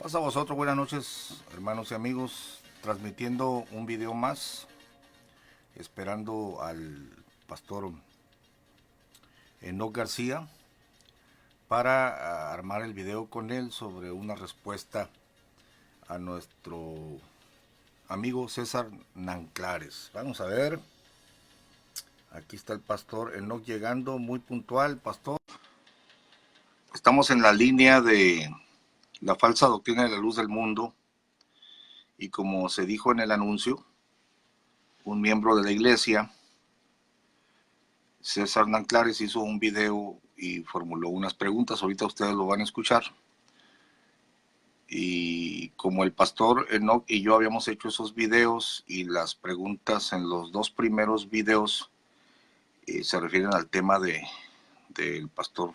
Pasa a vosotros, buenas noches, hermanos y amigos, transmitiendo un video más, esperando al pastor Enoc García para armar el video con él sobre una respuesta a nuestro amigo César Nanclares. Vamos a ver, aquí está el pastor Enoc llegando, muy puntual, pastor. Estamos en la línea de la falsa doctrina de la luz del mundo, y como se dijo en el anuncio, un miembro de la iglesia, César Nanclares, hizo un video y formuló unas preguntas. Ahorita ustedes lo van a escuchar. Y como el pastor Enoc y yo habíamos hecho esos videos y las preguntas en los dos primeros videos se refieren al tema del pastor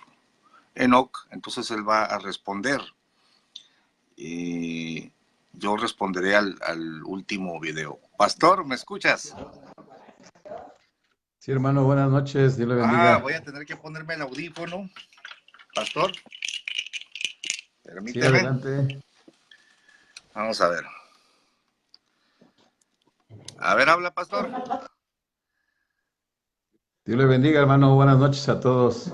Enoc, entonces él va a responder. Yo responderé al último video. Pastor, ¿me escuchas? Sí, hermano, buenas noches, Dios le bendiga. Voy a tener que ponerme el audífono. Pastor, Sí, permíteme. adelante. Vamos a ver. A ver, habla, pastor. Dios le bendiga, hermano, buenas noches a todos.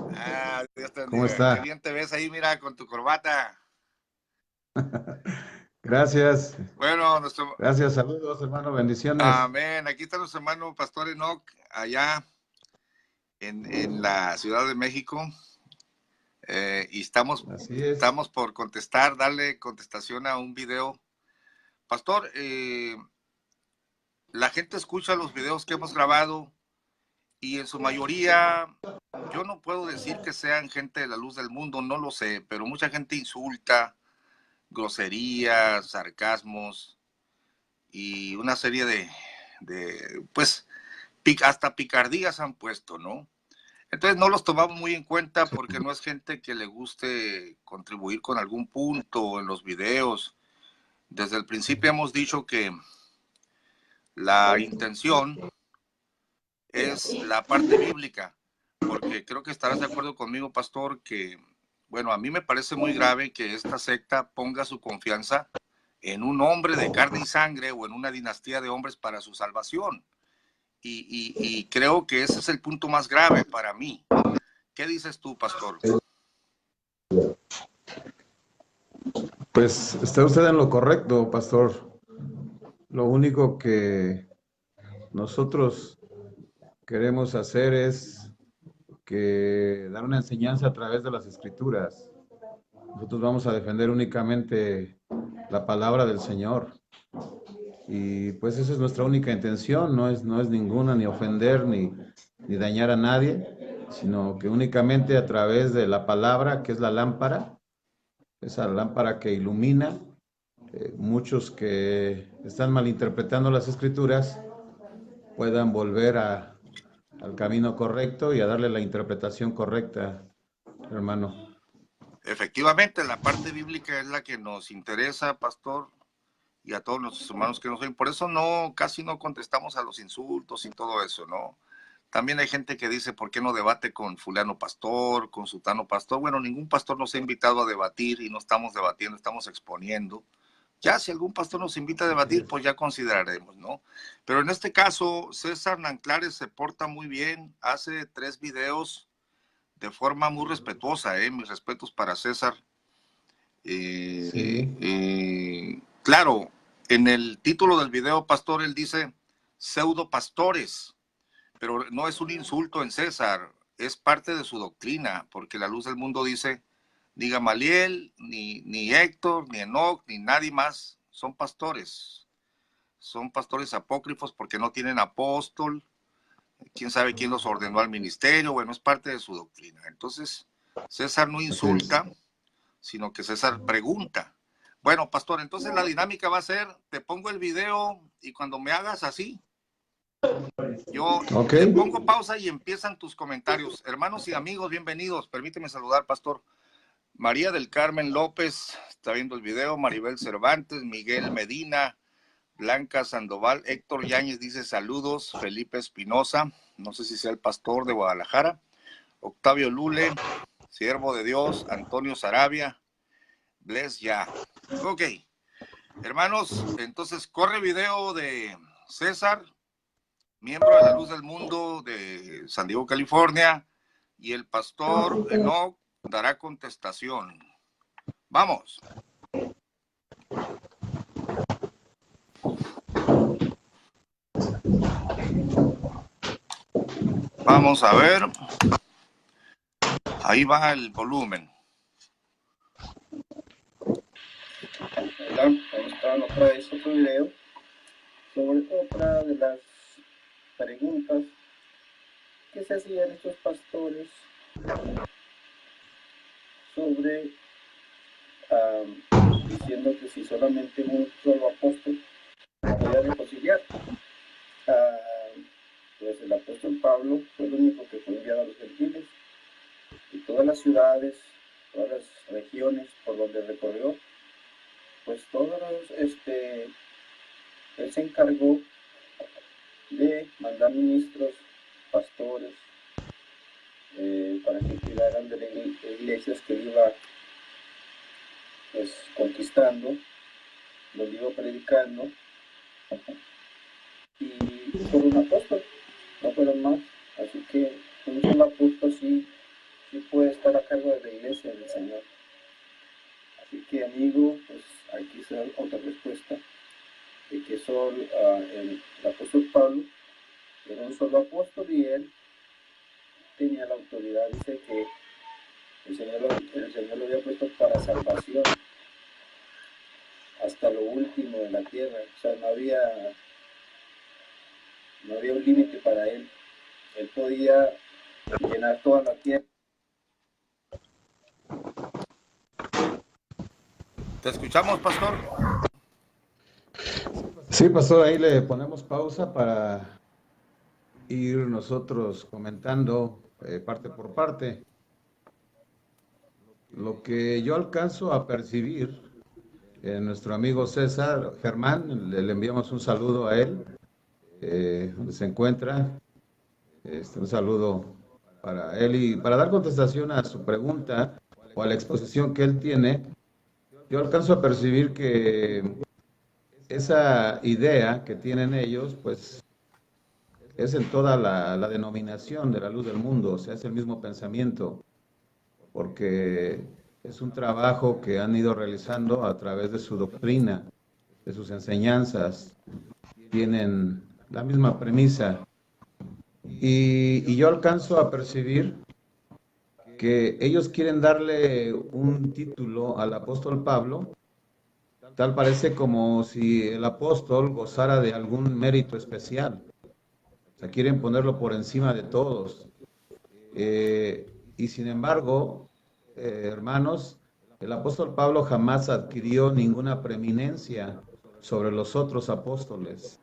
Dios te ¿Cómo bendiga. Qué está? bien te ves ahí, mira, con tu corbata. Gracias. Bueno, Gracias, saludos, hermano, bendiciones. amén. Aquí está nuestro hermano pastor Enoc, allá en la Ciudad de México. Y estamos Así es. por contestar, darle contestación a un video. Pastor, la gente escucha los videos que hemos grabado y en su mayoría, yo no puedo decir que sean gente de la luz del mundo, no lo sé, pero mucha gente insulta, groserías, sarcasmos y una serie pues, hasta picardías han puesto, ¿no? Entonces no los tomamos muy en cuenta porque no es gente que le guste contribuir con algún punto en los videos. Desde el principio hemos dicho que la intención es la parte bíblica, porque creo que estarás de acuerdo conmigo, pastor, que, bueno, a mí me parece muy grave que esta secta ponga su confianza en un hombre de carne y sangre o en una dinastía de hombres para su salvación. Y creo que ese es el punto más grave para mí. ¿Qué dices tú, pastor? Pues está usted en lo correcto, pastor. Lo único que nosotros queremos hacer es que dar una enseñanza a través de las escrituras. Nosotros vamos a defender únicamente la palabra del Señor. Y pues esa es nuestra única intención, no es ninguna, ni ofender, ni dañar a nadie, sino que únicamente a través de la palabra, que es la lámpara, esa lámpara que ilumina, muchos que están malinterpretando las escrituras puedan volver al camino correcto y a darle la interpretación correcta, hermano. Efectivamente, la parte bíblica es la que nos interesa, pastor, y a todos nuestros hermanos que nos oyen. Por eso casi no contestamos a los insultos y todo eso, ¿no? También hay gente que dice, ¿por qué no debate con fulano pastor, con sutano pastor? Bueno, ningún pastor nos ha invitado a debatir y no estamos debatiendo, estamos exponiendo. Ya si algún pastor nos invita a debatir, pues ya consideraremos, ¿no? Pero en este caso, César Nanclares se porta muy bien, hace 3 videos de forma muy respetuosa, mis respetos para César. Sí. Claro, en el título del video, pastor, él dice pseudo pastores, pero no es un insulto en César, es parte de su doctrina, porque la luz del mundo dice, ni Gamaliel, ni Héctor, ni Enoc, ni nadie más son pastores apócrifos porque no tienen apóstol, quién sabe quién los ordenó al ministerio, bueno, es parte de su doctrina. Entonces, César no insulta, sino que César pregunta. Bueno, pastor, entonces la dinámica va a ser, te pongo el video y cuando me hagas así, yo le pongo pausa y empiezan tus comentarios. Hermanos y amigos, bienvenidos. Permíteme saludar, pastor. María del Carmen López está viendo el video, Maribel Cervantes, Miguel Medina, Blanca Sandoval, Héctor Yáñez dice saludos, Felipe Espinosa, no sé si sea el pastor de Guadalajara, Octavio Lule, siervo de Dios, Antonio Sarabia, Bless ya. Ok, hermanos, entonces corre video de César, miembro de la Luz del Mundo de San Diego, California, y el pastor Enoch dará contestación. Vamos. Vamos a ver. Ahí va el volumen. Hola, vamos a otra vez otro video sobre otra de las preguntas que se hacían estos pastores sobre diciendo que si solamente un solo apóstol podía reconciliar. Pues el apóstol Pablo fue el único que fue enviado a los gentiles y todas las ciudades, todas las regiones por donde recorrió, pues todos él se encargó de mandar ministros, pastores, para que cuidaran de las iglesias que iba pues conquistando, donde iba predicando, y fueron un apóstol, no fueron más. Así que un solo apóstol sí puede estar a cargo de la iglesia del Señor. Así que, amigo, pues aquí está otra respuesta de que el apóstol Pablo era un solo apóstol y él tenía la autoridad. Dice que el Señor lo había puesto para salvación hasta lo último de la tierra. O sea, no había un límite para él. Él podía llenar toda la tierra. ¿Te escuchamos, pastor? Sí, pastor, ahí le ponemos pausa para ir nosotros comentando parte por parte. Lo que yo alcanzo a percibir, nuestro amigo César Germán, le enviamos un saludo a él, donde se encuentra, un saludo para él y para dar contestación a su pregunta o a la exposición que él tiene. Yo alcanzo a percibir que esa idea que tienen ellos, pues es en toda la denominación de la Luz del Mundo, o sea, es el mismo pensamiento, porque es un trabajo que han ido realizando a través de su doctrina, de sus enseñanzas, tienen la misma premisa. Y yo alcanzo a percibir que ellos quieren darle un título al apóstol Pablo, tal parece como si el apóstol gozara de algún mérito especial. O sea, quieren ponerlo por encima de todos. Y sin embargo, hermanos, el apóstol Pablo jamás adquirió ninguna preeminencia sobre los otros apóstoles.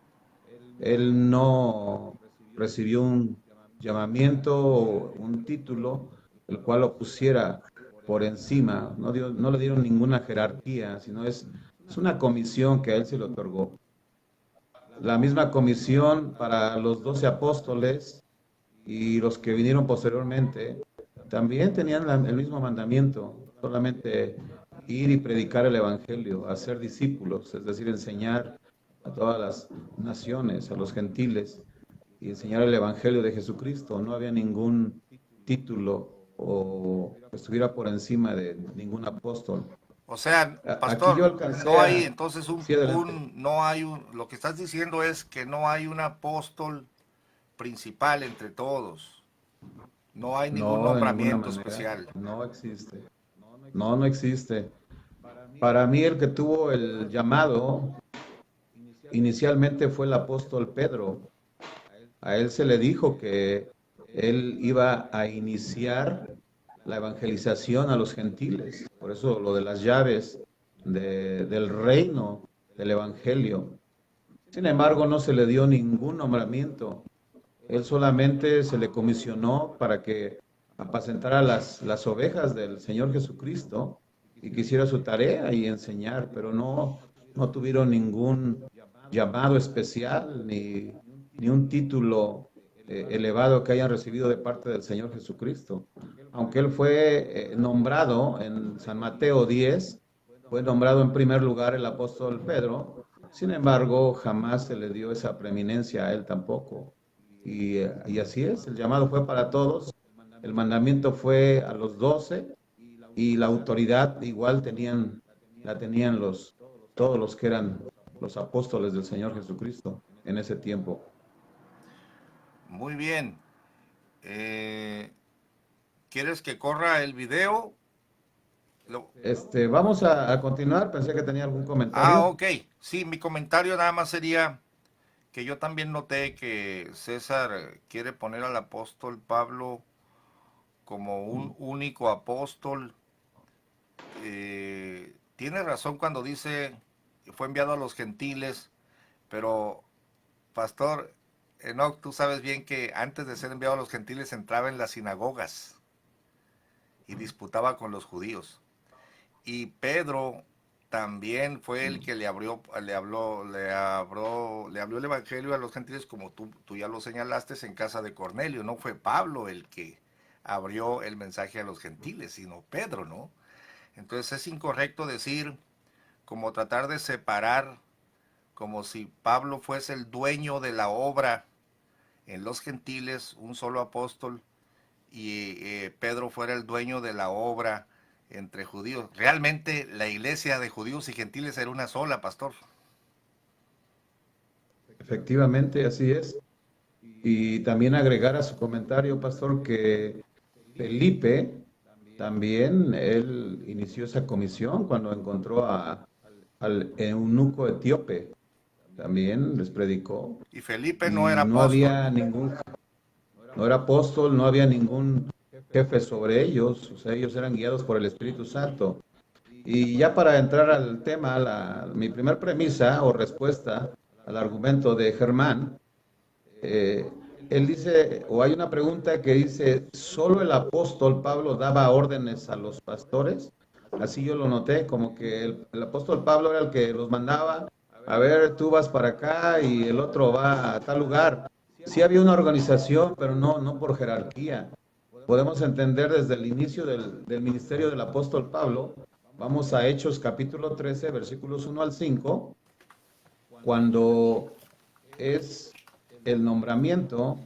Él no recibió un llamamiento o un título el cual lo pusiera por encima, no le dieron ninguna jerarquía, sino es una comisión que a él se le otorgó. La misma comisión para los 12 apóstoles y los que vinieron posteriormente también tenían el mismo mandamiento, solamente ir y predicar el evangelio, hacer discípulos, es decir, enseñar a todas las naciones, a los gentiles, y enseñar el evangelio de Jesucristo. No había ningún título o que estuviera por encima de ningún apóstol. O sea, Aquí yo pastor, alcancé no hay a... entonces Sí, adelante. lo que estás diciendo es que no hay un apóstol principal entre todos. No hay ningún No, de ninguna nombramiento manera. especial. No existe. No, no existe. Para mí el que tuvo el llamado inicialmente fue el apóstol Pedro. A él se le dijo que él iba a iniciar la evangelización a los gentiles. Por eso lo de las llaves del reino del evangelio. Sin embargo, no se le dio ningún nombramiento. Él solamente se le comisionó para que apacentara las ovejas del Señor Jesucristo y que hiciera su tarea y enseñar, pero no tuvieron ningún llamado especial ni un título elevado que hayan recibido de parte del Señor Jesucristo. Aunque él fue nombrado en San Mateo 10, fue nombrado en primer lugar el apóstol Pedro. Sin embargo, jamás se le dio esa preeminencia a él tampoco. Y así es, el llamado fue para todos, el mandamiento fue a los 12 y la autoridad igual la tenían todos los que eran los apóstoles del Señor Jesucristo en ese tiempo. Muy bien. ¿Quieres que corra el video? Vamos a continuar, pensé que tenía algún comentario. Ok. Sí, mi comentario nada más sería que yo también noté que César quiere poner al apóstol Pablo como un único apóstol. Tiene razón cuando dice que fue enviado a los gentiles, pero Pastor Enoch, tú sabes bien que antes de ser enviado a los gentiles entraba en las sinagogas y disputaba con los judíos. Y Pedro también fue el que le abrió el evangelio a los gentiles, como tú ya lo señalaste, en casa de Cornelio. No fue Pablo el que abrió el mensaje a los gentiles, sino Pedro, ¿no? Entonces es incorrecto decir, como tratar de separar, como si Pablo fuese el dueño de la obra en los gentiles, un solo apóstol, y Pedro fuera el dueño de la obra entre judíos. Realmente la iglesia de judíos y gentiles era una sola, pastor. Efectivamente, así es. Y también agregar a su comentario, pastor, que Felipe también, él inició esa comisión cuando encontró al eunuco etíope. También les predicó. Y Felipe no Y era no apóstol. no era apóstol, no había ningún jefe sobre ellos, o sea, ellos eran guiados por el Espíritu Santo. Y ya para entrar al tema, mi primer premisa o respuesta al argumento de Germán, él dice, o hay una pregunta que dice, ¿solo el apóstol Pablo daba órdenes a los pastores? Así yo lo noté, como que el apóstol Pablo era el que los mandaba, a ver, tú vas para acá y el otro va a tal lugar. Sí había una organización, pero no por jerarquía. Podemos entender desde el inicio del ministerio del apóstol Pablo, vamos a Hechos capítulo 13, versículos 1 al 5, cuando es el nombramiento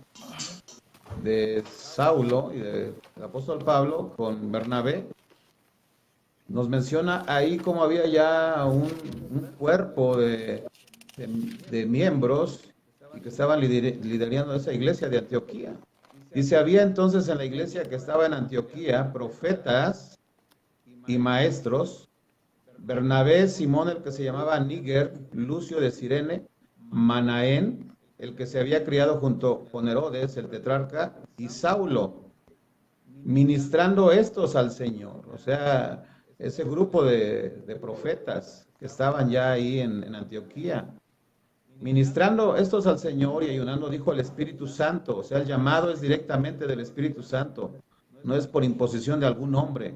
de Saulo y del apóstol Pablo con Bernabé, nos menciona ahí como había ya un cuerpo de miembros y que estaban liderando esa iglesia de Antioquía. Dice, había entonces en la iglesia que estaba en Antioquía profetas y maestros, Bernabé, Simón, el que se llamaba Níger, Lucio de Cirene, Manaén, el que se había criado junto con Herodes, el tetrarca, y Saulo, ministrando estos al Señor. O sea, ese grupo de profetas que estaban ya ahí en Antioquía, ministrando estos al Señor y ayunando, dijo el Espíritu Santo. O sea, el llamado es directamente del Espíritu Santo, no es por imposición de algún hombre.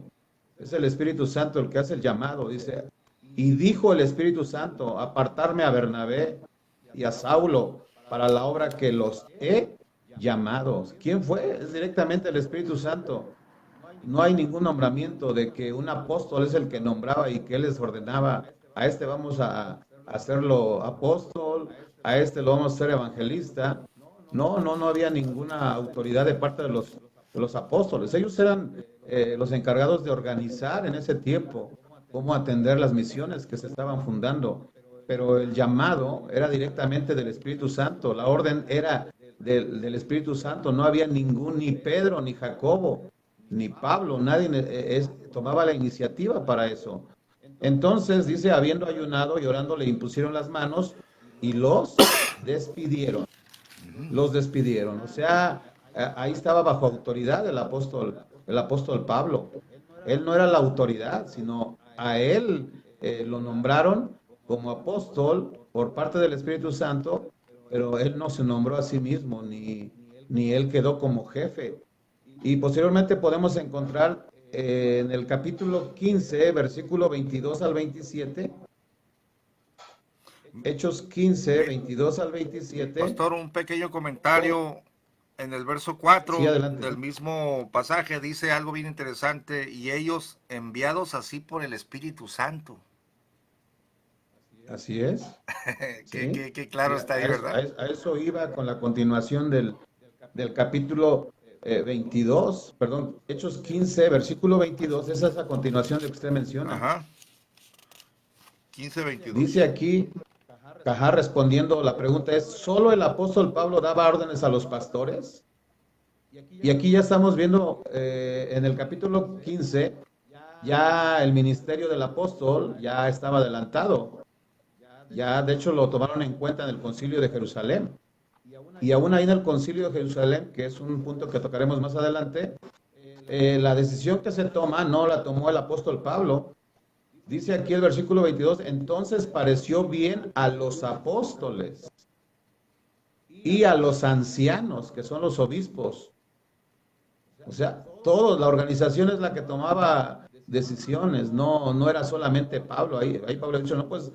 Es el Espíritu Santo el que hace el llamado, dice. Y dijo el Espíritu Santo, apartarme a Bernabé y a Saulo para la obra que los he llamado. ¿Quién fue? Es directamente el Espíritu Santo. No hay ningún nombramiento de que un apóstol es el que nombraba y que él les ordenaba, a este vamos a hacerlo apóstol, a este lo vamos a hacer evangelista. No había ninguna autoridad de parte de los apóstoles. Ellos eran los encargados de organizar en ese tiempo cómo atender las misiones que se estaban fundando. Pero el llamado era directamente del Espíritu Santo, la orden era del Espíritu Santo. No había ni Pedro, ni Jacobo, ni Pablo, nadie tomaba la iniciativa para eso. Entonces, dice, habiendo ayunado y orando, le impusieron las manos y los despidieron. Los despidieron. O sea, ahí estaba bajo autoridad el apóstol Pablo. Él no era la autoridad, sino a él lo nombraron como apóstol por parte del Espíritu Santo, pero él no se nombró a sí mismo, ni él quedó como jefe. Y posteriormente podemos encontrar en el capítulo 15, versículo 22 al 27, Hechos 15, 22 al 27. Pastor, un pequeño comentario en el verso 4 Sí, del mismo pasaje, dice algo bien interesante, y ellos enviados así por el Espíritu Santo. Así es. ¿Sí? Qué claro está ahí, ¿verdad? A eso iba con la continuación del capítulo 22, perdón, Hechos 15, versículo 22, esa es la continuación de lo que usted menciona. Ajá. 15:22. Dice aquí, Cajá respondiendo, la pregunta es, ¿solo el apóstol Pablo daba órdenes a los pastores? Y aquí ya estamos viendo en el capítulo 15, ya el ministerio del apóstol ya estaba adelantado. Ya de hecho lo tomaron en cuenta en el concilio de Jerusalén. Y aún ahí en el concilio de Jerusalén, que es un punto que tocaremos más adelante, la decisión que se toma no la tomó el apóstol Pablo. Dice aquí el versículo 22, entonces pareció bien a los apóstoles y a los ancianos, que son los obispos. O sea, todos, la organización es la que tomaba decisiones, no era solamente Pablo. Ahí Pablo ha dicho, no, pues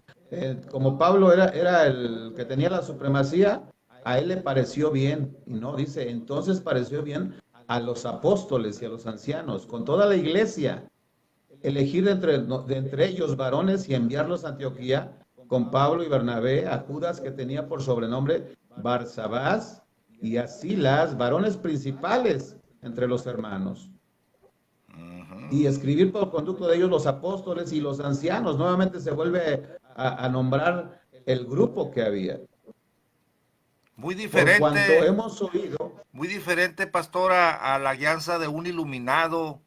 como Pablo era el que tenía la supremacía, a él le pareció bien. Y no, dice, entonces pareció bien a los apóstoles y a los ancianos, con toda la iglesia, elegir de entre ellos varones y enviarlos a Antioquía con Pablo y Bernabé, a Judas, que tenía por sobrenombre Barsabás, y a Silas, varones principales entre los hermanos. Y escribir por conducto de ellos los apóstoles y los ancianos. Nuevamente se vuelve a nombrar el grupo que había. Muy diferente. Por cuanto hemos oído. Muy diferente, pastor, a la guianza de un iluminado,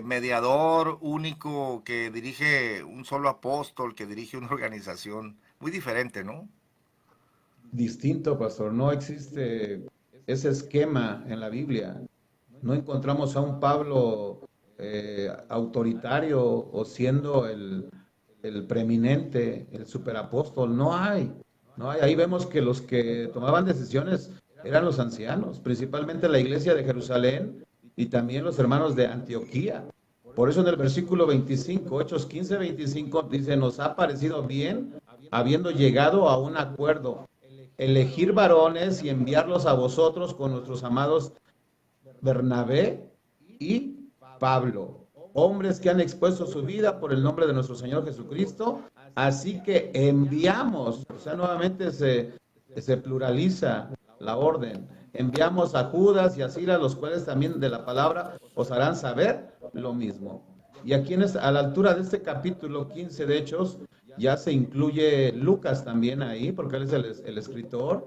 mediador único que dirige un solo apóstol, que dirige una organización. Muy diferente, ¿no? Distinto, pastor. No existe ese esquema en la Biblia. No encontramos a un Pablo autoritario o siendo el preeminente, el superapóstol. No hay. Ahí vemos que los que tomaban decisiones eran los ancianos, principalmente la iglesia de Jerusalén y también los hermanos de Antioquía. Por eso en el versículo 25, Hechos 15, 25, dice, nos ha parecido bien, habiendo llegado a un acuerdo, elegir varones y enviarlos a vosotros con nuestros amados Bernabé y Pablo, hombres que han expuesto su vida por el nombre de nuestro Señor Jesucristo, así que enviamos, o sea, nuevamente se pluraliza la orden, enviamos a Judas y a Silas, los cuales también de la palabra os harán saber lo mismo. Y aquí a la altura de este capítulo 15 de Hechos, ya se incluye Lucas también ahí, porque él es el escritor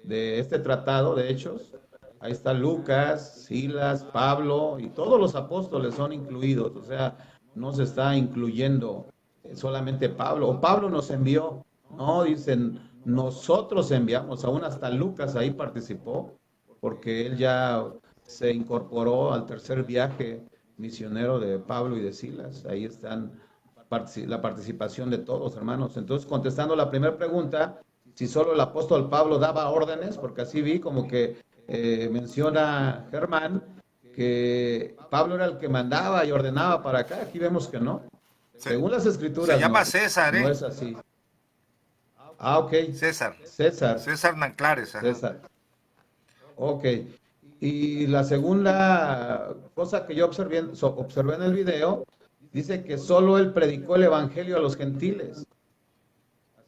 de este tratado de Hechos. Ahí está Lucas, Silas, Pablo y todos los apóstoles son incluidos. O sea, no se está incluyendo solamente Pablo. O Pablo nos envió. No, dicen, nosotros enviamos. Aún hasta Lucas ahí participó, porque él ya se incorporó al tercer viaje misionero de Pablo y de Silas. Ahí están la participación de todos, hermanos. Entonces, contestando la primera pregunta, si solo el apóstol Pablo daba órdenes, porque así vi como que menciona Germán que Pablo era el que mandaba y ordenaba para acá. Aquí vemos que no. Según las escrituras. Se llama César, ¿eh? No es así. Ah, ok. César Nanclares. Ajá. César. Ok. Y la segunda cosa que yo observé en el video, dice que solo él predicó el evangelio a los gentiles.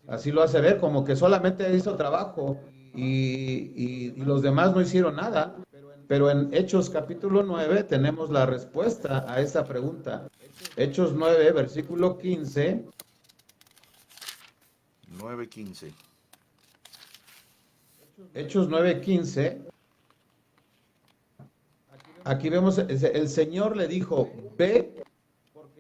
Así lo hace ver, como que solamente hizo trabajo y los demás no hicieron nada. Pero en Hechos capítulo 9 tenemos la respuesta a esa pregunta. Hechos 9, versículo 15. 9:15. Hechos 9:15. Aquí vemos, el Señor le dijo, ve,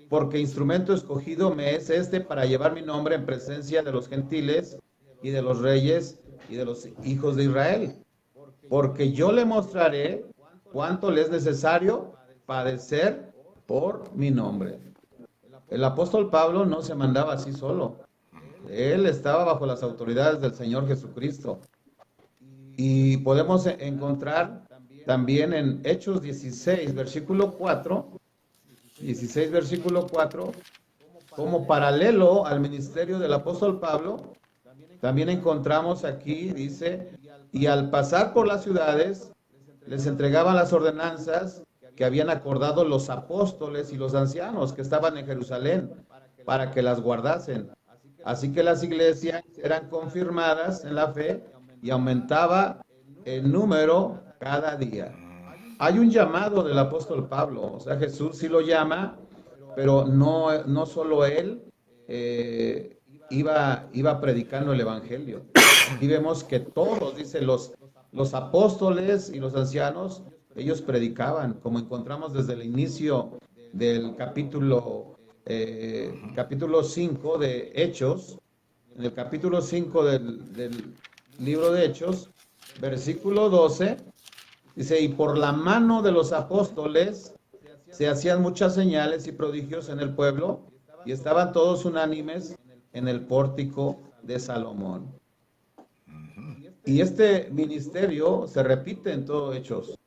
porque instrumento escogido me es este para llevar mi nombre en presencia de los gentiles y de los reyes y de los hijos de Israel. Porque yo le mostraré cuánto le es necesario padecer por mi nombre. El apóstol Pablo no se mandaba así solo. Él estaba bajo las autoridades del Señor Jesucristo. Y podemos encontrar también en Hechos 16, versículo 4, 16, versículo 4, como paralelo al ministerio del apóstol Pablo, también encontramos aquí, dice, y al pasar por las ciudades, les entregaban las ordenanzas que habían acordado los apóstoles y los ancianos que estaban en Jerusalén, para que las guardasen. Así que las iglesias eran confirmadas en la fe y aumentaba el número cada día. Hay un llamado del apóstol Pablo, o sea, Jesús sí lo llama, pero no solo él iba predicando el evangelio. Aquí vemos que todos, dice, los apóstoles y los ancianos, ellos predicaban, como encontramos desde el inicio del capítulo 5 de Hechos, en el capítulo 5 del libro de Hechos, versículo 12, dice, y por la mano de los apóstoles se hacían muchas señales y prodigios en el pueblo, y estaban todos unánimes en el pórtico de Salomón. Y este ministerio se repite en todos Hechos.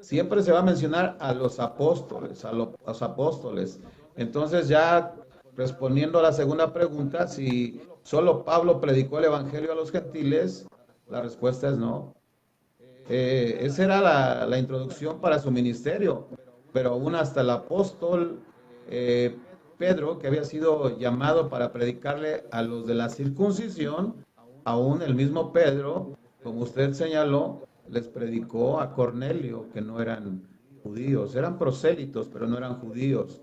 Siempre se va a mencionar a los apóstoles, a los apóstoles. Entonces, ya respondiendo a la segunda pregunta, si solo Pablo predicó el evangelio a los gentiles, la respuesta es no. Esa era la introducción para su ministerio, pero aún hasta el apóstol Pedro, que había sido llamado para predicarle a los de la circuncisión, aún el mismo Pedro, como usted señaló, les predicó a Cornelio, que no eran judíos, eran prosélitos, pero no eran judíos.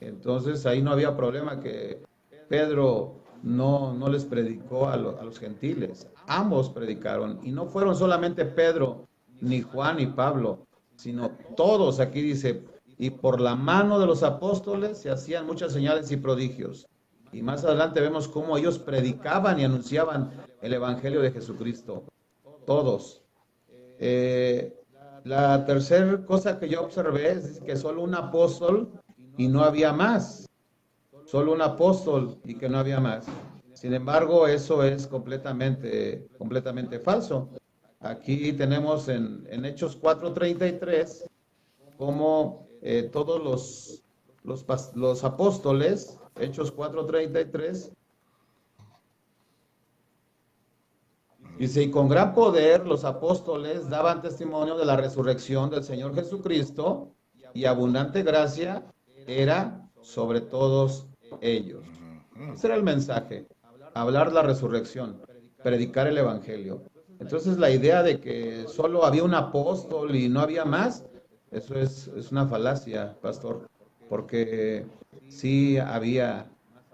Entonces ahí no había problema que Pedro no les predicó a los gentiles. Ambos predicaron, y no fueron solamente Pedro, ni Juan, ni Pablo, sino todos. Aquí dice, y por la mano de los apóstoles se hacían muchas señales y prodigios. Y más adelante vemos cómo ellos predicaban y anunciaban el evangelio de Jesucristo. Todos. La tercera cosa que yo observé es que solo un apóstol y no había más. Solo un apóstol y que no había más. Sin embargo, eso es completamente falso. Aquí tenemos en Hechos 4:33 como todos los apóstoles, Hechos 4:33, dice, y con gran poder los apóstoles daban testimonio de la resurrección del Señor Jesucristo, y abundante gracia era sobre todos ellos. Ese era el mensaje, hablar la resurrección, predicar el evangelio. Entonces la idea de que solo había un apóstol y no había más, eso es una falacia, pastor, porque sí había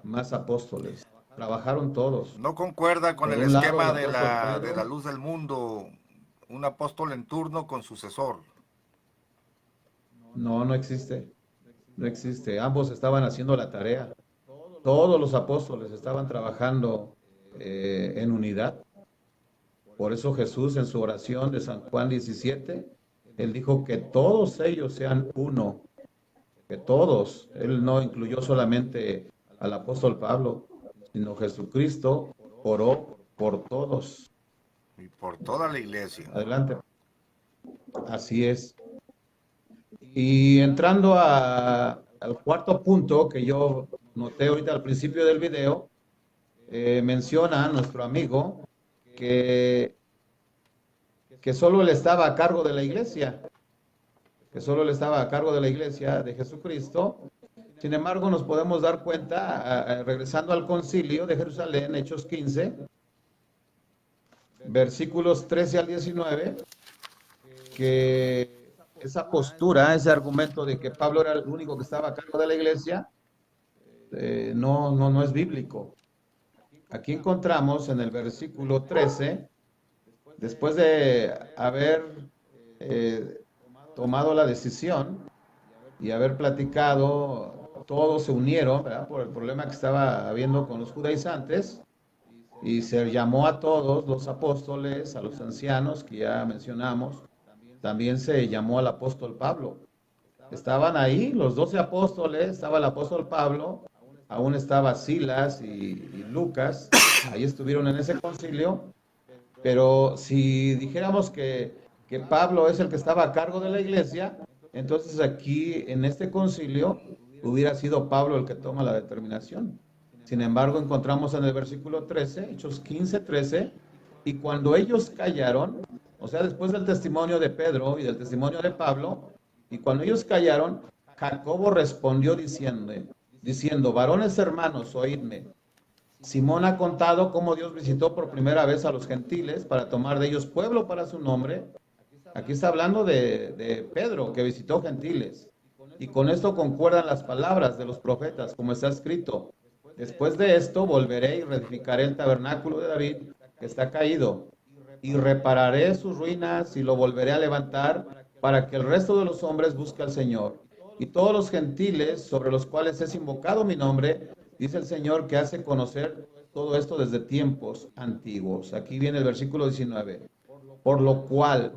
más apóstoles, trabajaron todos. No concuerda con Por el un lado, esquema el de apóstol de Pedro. la luz del mundo, un apóstol en turno con sucesor. No existe, no existe. Ambos estaban haciendo la tarea. Todos los apóstoles estaban trabajando en unidad. Por eso Jesús en su oración de San Juan 17, él dijo que todos ellos sean uno, que todos. Él no incluyó solamente al apóstol Pablo, sino Jesucristo oró por todos. Y por toda la iglesia. Adelante. Así es. Y entrando al cuarto punto que yo noté ahorita al principio del video, menciona nuestro amigo que solo él estaba a cargo de la iglesia, que solo él estaba a cargo de la iglesia de Jesucristo. Sin embargo, nos podemos dar cuenta, regresando al concilio de Jerusalén, Hechos 15, versículos 13 al 19, que esa postura, ese argumento de que Pablo era el único que estaba a cargo de la iglesia, no es bíblico. Aquí encontramos en el versículo 13, después de haber tomado la decisión y haber platicado, todos se unieron, ¿verdad?, por el problema que estaba habiendo con los judaizantes, y se llamó a todos los apóstoles, a los ancianos que ya mencionamos. También se llamó al apóstol Pablo. Estaban ahí los 12 apóstoles, estaba el apóstol Pablo, aún estaba Silas y Lucas, ahí estuvieron en ese concilio. Pero si dijéramos que Pablo es el que estaba a cargo de la iglesia, entonces aquí en este concilio hubiera sido Pablo el que toma la determinación. Sin embargo, encontramos en el versículo 13, Hechos 15:13, y cuando ellos callaron, o sea, después del testimonio de Pedro y del testimonio de Pablo, y cuando ellos callaron, Jacobo respondió diciendo, varones hermanos, oídme, Simón ha contado cómo Dios visitó por primera vez a los gentiles para tomar de ellos pueblo para su nombre. Aquí está hablando de Pedro, que visitó gentiles. Y con esto concuerdan las palabras de los profetas, como está escrito. Después de esto volveré y reedificaré el tabernáculo de David, que está caído, y repararé sus ruinas y lo volveré a levantar para que el resto de los hombres busque al Señor. Y todos los gentiles sobre los cuales es invocado mi nombre, dice el Señor, que hace conocer todo esto desde tiempos antiguos. Aquí viene el versículo 19. Por lo cual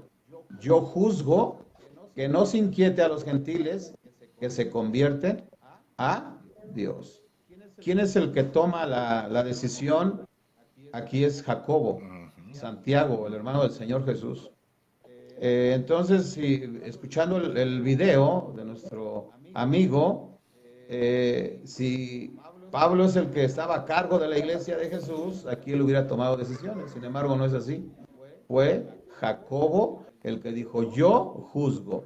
yo juzgo que no se inquiete a los gentiles que se convierten a Dios. ¿Quién es el que toma la decisión? Aquí es Jacobo, Santiago, el hermano del Señor Jesús. Entonces, si, escuchando el video de nuestro amigo, si Pablo es el que estaba a cargo de la iglesia de Jesús, aquí él hubiera tomado decisiones. Sin embargo, no es así. Fue Jacobo el que dijo, yo juzgo.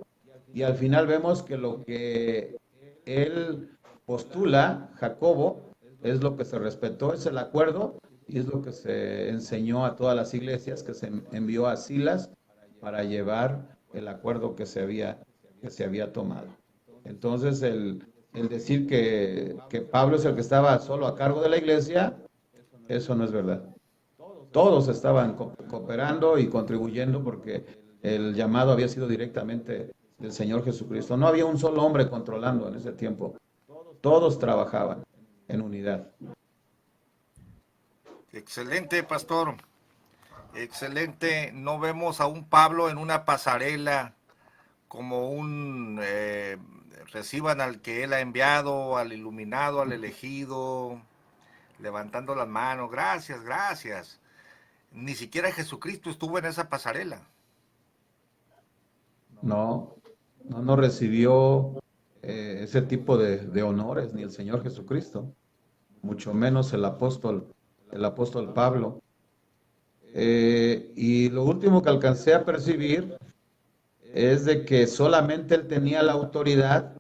Y al final vemos que lo que él postula, Jacobo, es lo que se respetó, es el acuerdo, y es lo que se enseñó a todas las iglesias, que se envió a Silas para llevar el acuerdo que se había tomado. Entonces, el decir que Pablo es el que estaba solo a cargo de la iglesia, eso no es verdad. Todos estaban cooperando y contribuyendo porque el llamado había sido directamente del Señor Jesucristo. No había un solo hombre controlando en ese tiempo. Todos trabajaban en unidad. Excelente, pastor. Excelente. No vemos a un Pablo en una pasarela como un reciban al que él ha enviado, al iluminado, al elegido, levantando las manos. Gracias, gracias. Ni siquiera Jesucristo estuvo en esa pasarela. No recibió ese tipo de honores ni el Señor Jesucristo, mucho menos el apóstol Pablo. Y lo último que alcancé a percibir es de que solamente él tenía la autoridad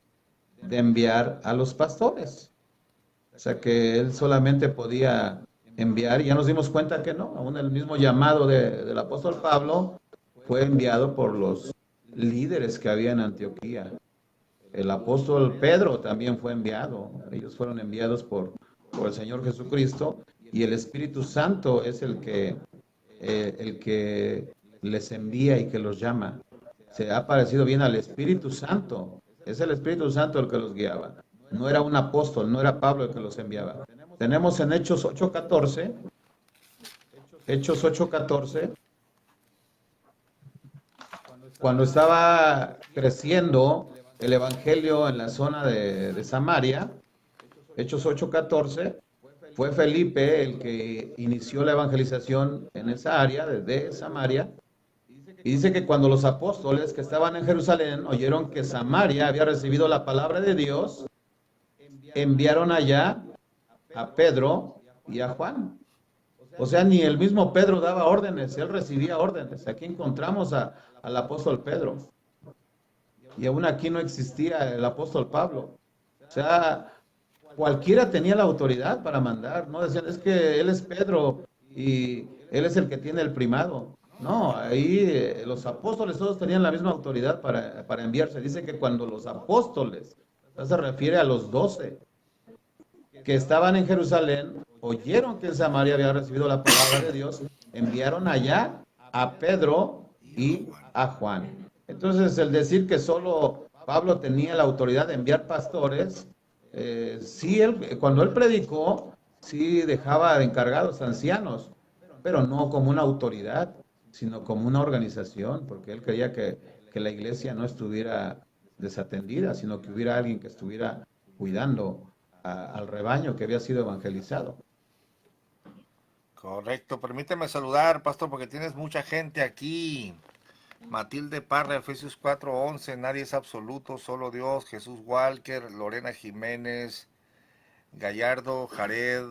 de enviar a los pastores. O sea que él solamente podía enviar, y ya nos dimos cuenta que no, aún el mismo llamado del apóstol Pablo fue enviado por los líderes que había en Antioquía. El apóstol Pedro también fue enviado, ellos fueron enviados por el Señor Jesucristo, y el Espíritu Santo es el que les envía y que los llama. Se ha parecido bien al Espíritu Santo, es el Espíritu Santo el que los guiaba. No era un apóstol, no era Pablo el que los enviaba. Tenemos en Hechos 8:14, Hechos 8:14, cuando estaba creciendo el Evangelio en la zona de Samaria, Hechos 8:14, fue Felipe el que inició la evangelización en esa área, desde Samaria. Y dice que cuando los apóstoles que estaban en Jerusalén oyeron que Samaria había recibido la palabra de Dios, enviaron allá a Pedro y a Juan. O sea, ni el mismo Pedro daba órdenes, él recibía órdenes. Aquí encontramos al apóstol Pedro. Y aún aquí no existía el apóstol Pablo. O sea, cualquiera tenía la autoridad para mandar. No decían, es que él es Pedro y él es el que tiene el primado. No, ahí los apóstoles todos tenían la misma autoridad para enviarse. Dice que cuando los apóstoles, se refiere a los 12, que estaban en Jerusalén, oyeron que en Samaria había recibido la palabra de Dios, enviaron allá a Pedro y a Juan. Entonces, el decir que solo Pablo tenía la autoridad de enviar pastores, sí, cuando él predicó, sí dejaba de encargados ancianos, pero no como una autoridad, sino como una organización, porque él creía que la iglesia no estuviera desatendida, sino que hubiera alguien que estuviera cuidando al rebaño que había sido evangelizado. Correcto. Permíteme saludar, pastor, porque tienes mucha gente aquí. Matilde Parra, Efesios 4:11, nadie es absoluto, solo Dios. Jesús Walker, Lorena Jiménez, Gallardo, Jared,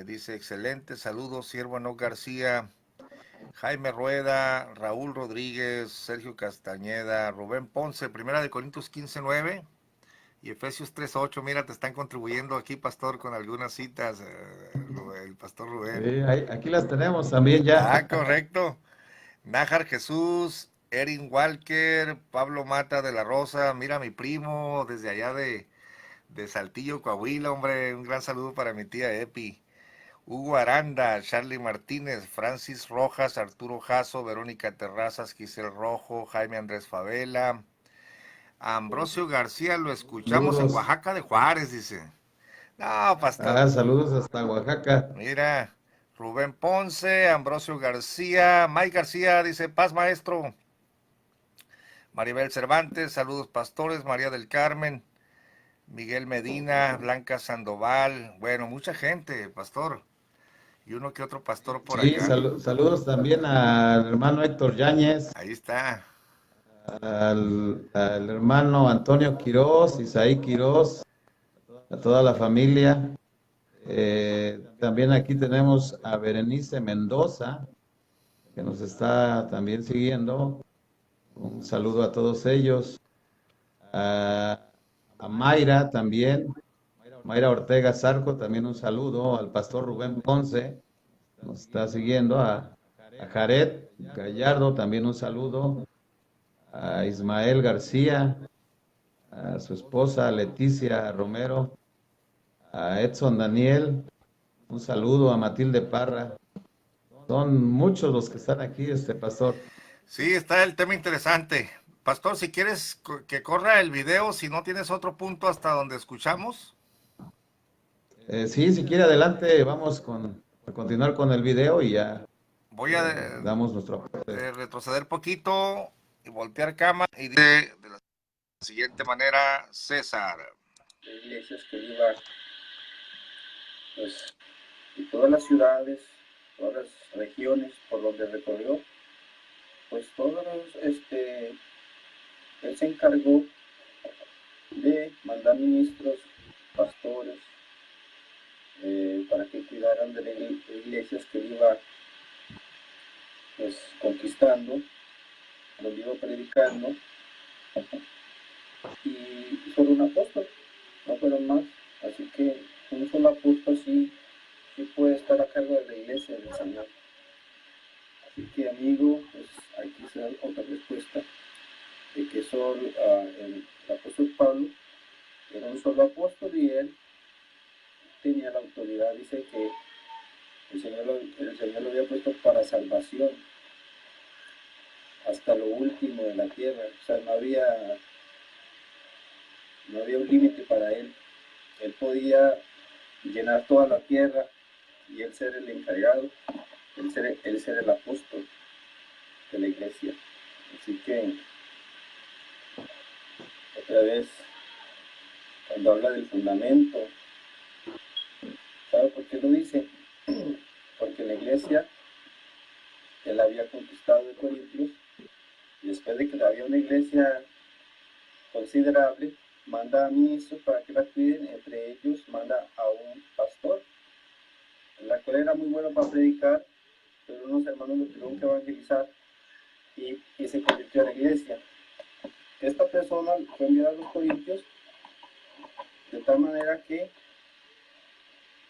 dice excelente, saludos, siervo Enoc García, Jaime Rueda, Raúl Rodríguez, Sergio Castañeda, Rubén Ponce, 1 Corintios 15:9. Y Efesios 3:8, mira, te están contribuyendo aquí, pastor, con algunas citas, el pastor Rubén. Sí, aquí las tenemos también ya. Ah, correcto. Nájar Jesús, Erin Walker, Pablo Mata de la Rosa, mira mi primo desde allá de Saltillo, Coahuila, hombre, un gran saludo para mi tía Epi. Hugo Aranda, Charlie Martínez, Francis Rojas, Arturo Jasso, Verónica Terrazas, Giselle Rojo, Jaime Andrés Favela, Ambrosio García, lo escuchamos en Saludos. Oaxaca de Juárez, dice. No, pastor. Saludos hasta Oaxaca. Mira, Rubén Ponce, Ambrosio García, Mike García dice, paz maestro. Maribel Cervantes, saludos pastores, María del Carmen, Miguel Medina, Blanca Sandoval, bueno, mucha gente, pastor, y uno que otro pastor por Sí, acá. saludos también al hermano Héctor Yáñez, Ahí está. al hermano Antonio Quirós, Isaí Quirós, a toda la familia. También aquí tenemos a Berenice Mendoza, que nos está también siguiendo. Un saludo a todos ellos. A Mayra también, Mayra Ortega Zarco, también un saludo. Al pastor Rubén Ponce, nos está siguiendo. A Jared Gallardo, también un saludo. A Ismael García, a su esposa Leticia Romero, a Edson Daniel, un saludo. A Matilde Parra. Son muchos los que están aquí, pastor. Sí, está el tema interesante. Pastor, si quieres que corra el video, si no tienes otro punto hasta donde escuchamos. Sí, si quiere adelante, vamos a continuar con el video y ya Voy a damos nuestro aporte. retroceder poquito y voltear cámara y dice de la siguiente manera, César. De iglesias que iba, pues, y todas las ciudades, todas las regiones por donde recorrió, pues todos él se encargó de mandar ministros, pastores, para que cuidaran de las iglesias que iba, pues, conquistando, donde iba predicando, y solo un apóstol, no fueron más. Así que un solo apóstol sí puede estar a cargo de la iglesia del Señor. Así que, amigo, pues aquí se da otra respuesta de que solo el apóstol Pablo era un solo apóstol y él tenía la autoridad. Dice que el Señor lo había puesto para salvación hasta lo último de la tierra. O sea, no había un límite para él. Él podía llenar toda la tierra y él ser el encargado, él ser el apóstol de la iglesia. Así que, otra vez, cuando habla del fundamento, ¿sabe por qué lo dice? Porque la iglesia, él había conquistado de Corintios, y después de que había una iglesia considerable, manda a ministros para que la cuiden, entre ellos manda a un pastor, la cual era muy bueno para predicar, pero unos hermanos lo tuvieron que evangelizar y se convirtió a la iglesia. Esta persona fue enviada a los corintios de tal manera que,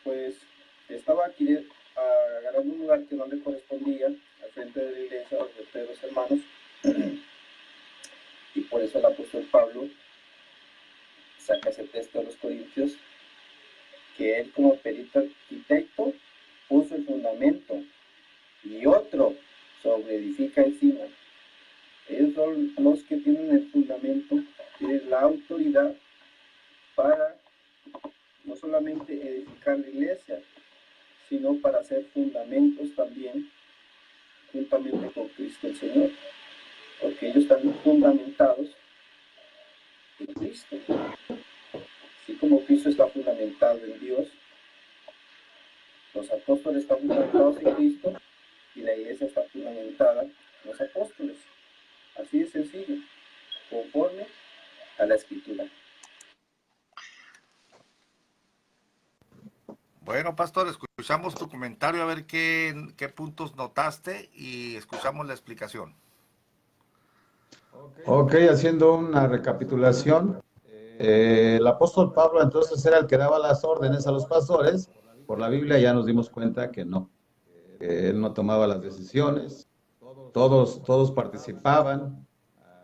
pues, estaba aquí agarrando un lugar que no le correspondía al frente de la iglesia, al frente de los hermanos, y por eso el apóstol Pablo saca ese texto a los corintios, que él como perito arquitecto puso el fundamento y otro sobreedifica encima. Ellos son los que tienen el fundamento, tienen la autoridad para no solamente edificar la iglesia, sino para hacer fundamentos también, juntamente con Cristo el Señor, porque ellos están fundamentados en Cristo. Así como Cristo está fundamentado en Dios, los apóstoles están fundamentados en Cristo y la iglesia está fundamentada en los apóstoles. Así de sencillo, conforme a la Escritura. Bueno, pastor, escuchamos tu comentario a ver qué puntos notaste y escuchamos la explicación. Ok, haciendo una recapitulación, El apóstol Pablo entonces era el que daba las órdenes a los pastores. Por la Biblia ya nos dimos cuenta que no, que él no tomaba las decisiones, todos participaban.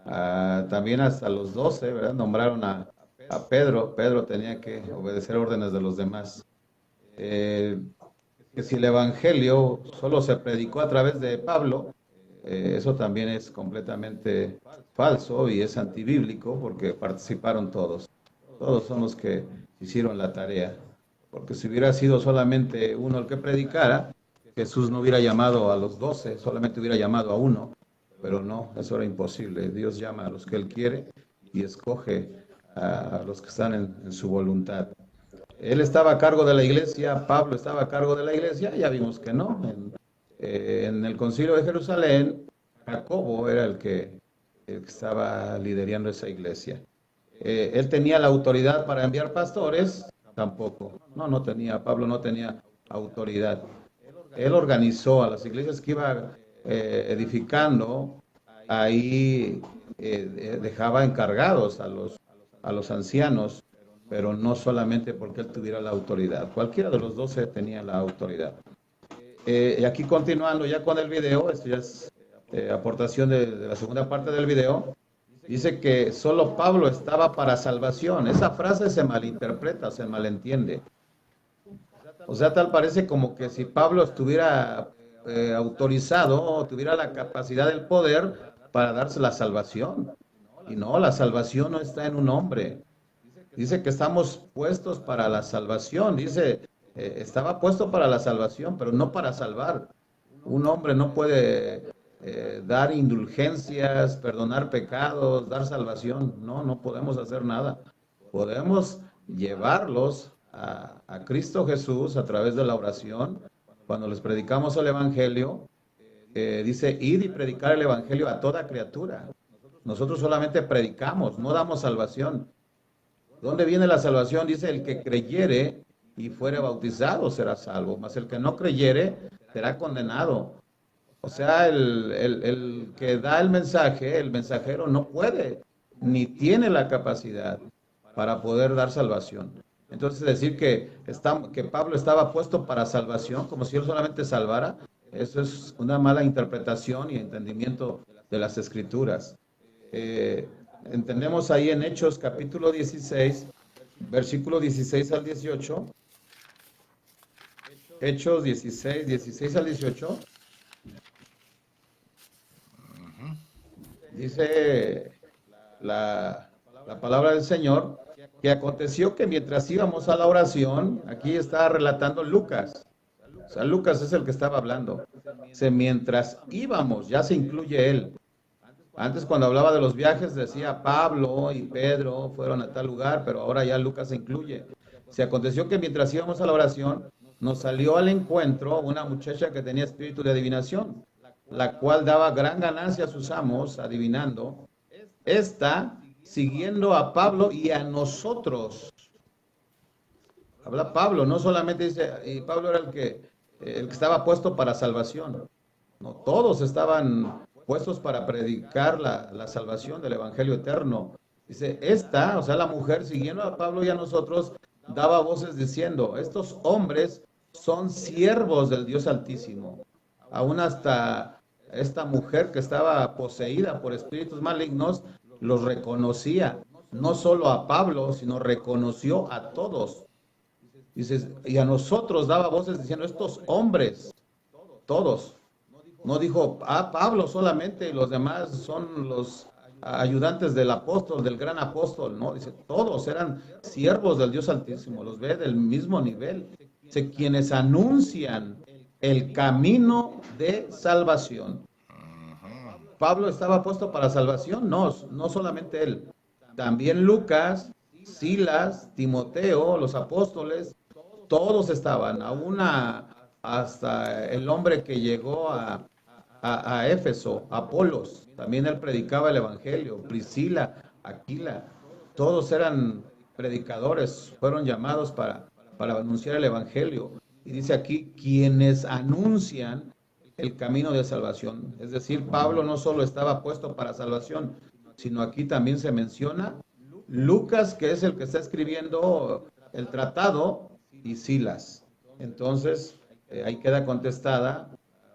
También hasta los 12, ¿verdad? Nombraron a Pedro. Pedro tenía que obedecer órdenes de los demás. Que si el evangelio solo se predicó a través de Pablo, eso también es completamente falso y es antibíblico porque participaron todos. Todos son los que hicieron la tarea. Porque si hubiera sido solamente uno el que predicara, Jesús no hubiera llamado a los 12, solamente hubiera llamado a uno. Pero no, eso era imposible. Dios llama a los que Él quiere y escoge a los que están en su voluntad. Él estaba a cargo de la iglesia, Pablo estaba a cargo de la iglesia, ya vimos que no. En el concilio de Jerusalén, Jacobo era el que estaba liderando esa iglesia. Él tenía la autoridad para enviar pastores, tampoco. No tenía, Pablo no tenía autoridad. Él organizó a las iglesias que iba edificando, ahí dejaba encargados a los ancianos, pero no solamente porque él tuviera la autoridad. Cualquiera de los 12 tenía la autoridad. Y aquí continuando ya con el video, esto ya es aportación de la segunda parte del video, dice que solo Pablo estaba para salvación. Esa frase se malinterpreta, se malentiende. O sea, tal parece como que si Pablo estuviera autorizado o tuviera la capacidad del poder para darse la salvación. Y no, la salvación no está en un hombre. Dice que estamos puestos para la salvación. Dice, estaba puesto para la salvación, pero no para salvar. Un hombre no puede dar indulgencias, perdonar pecados, dar salvación. No podemos hacer nada. Podemos llevarlos a Cristo Jesús a través de la oración. Cuando les predicamos el Evangelio, dice, id y predicar el Evangelio a toda criatura. Nosotros solamente predicamos, no damos salvación. ¿Dónde viene la salvación? Dice, el que creyere y fuere bautizado será salvo, mas el que no creyere será condenado. O sea, el que da el mensaje, el mensajero no puede, ni tiene la capacidad para poder dar salvación. Entonces decir que Pablo estaba puesto para salvación, como si él solamente salvara, eso es una mala interpretación y entendimiento de las Escrituras. Entendemos ahí en Hechos capítulo 16, versículo 16 al 18. Hechos 16 al 18. Dice la palabra del Señor, que aconteció que mientras íbamos a la oración, aquí está relatando Lucas. O sea, Lucas es el que estaba hablando. Dice, mientras íbamos, ya se incluye él. Antes cuando hablaba de los viajes decía Pablo y Pedro fueron a tal lugar, pero ahora ya Lucas se incluye. Se aconteció que mientras íbamos a la oración, nos salió al encuentro una muchacha que tenía espíritu de adivinación, la cual daba gran ganancia a sus amos, adivinando. Esta, siguiendo a Pablo y a nosotros. Habla Pablo, no solamente dice, y Pablo era el que estaba puesto para salvación. No, todos estaban puestos para predicar la salvación del Evangelio eterno. Dice, esta, o sea, la mujer, siguiendo a Pablo y a nosotros, daba voces diciendo, estos hombres son siervos del Dios Altísimo. Aún hasta esta mujer que estaba poseída por espíritus malignos, los reconocía, no solo a Pablo, sino reconoció a todos. Dice, y a nosotros daba voces diciendo, estos hombres, todos. No dijo, Pablo solamente, y los demás son los ayudantes del apóstol, del gran apóstol. No, dice, todos eran siervos del Dios Altísimo, los ve del mismo nivel. Dice, quienes anuncian el camino de salvación. Pablo estaba puesto para salvación, no solamente él. También Lucas, Silas, Timoteo, los apóstoles, todos estaban, hasta el hombre que llegó a Éfeso, Apolos, también él predicaba el Evangelio, Priscila, Aquila, todos eran predicadores, fueron llamados para anunciar el Evangelio. Y dice aquí, quienes anuncian el camino de salvación. Es decir, Pablo no solo estaba puesto para salvación, sino aquí también se menciona Lucas, que es el que está escribiendo el tratado, y Silas. Entonces, ahí queda contestada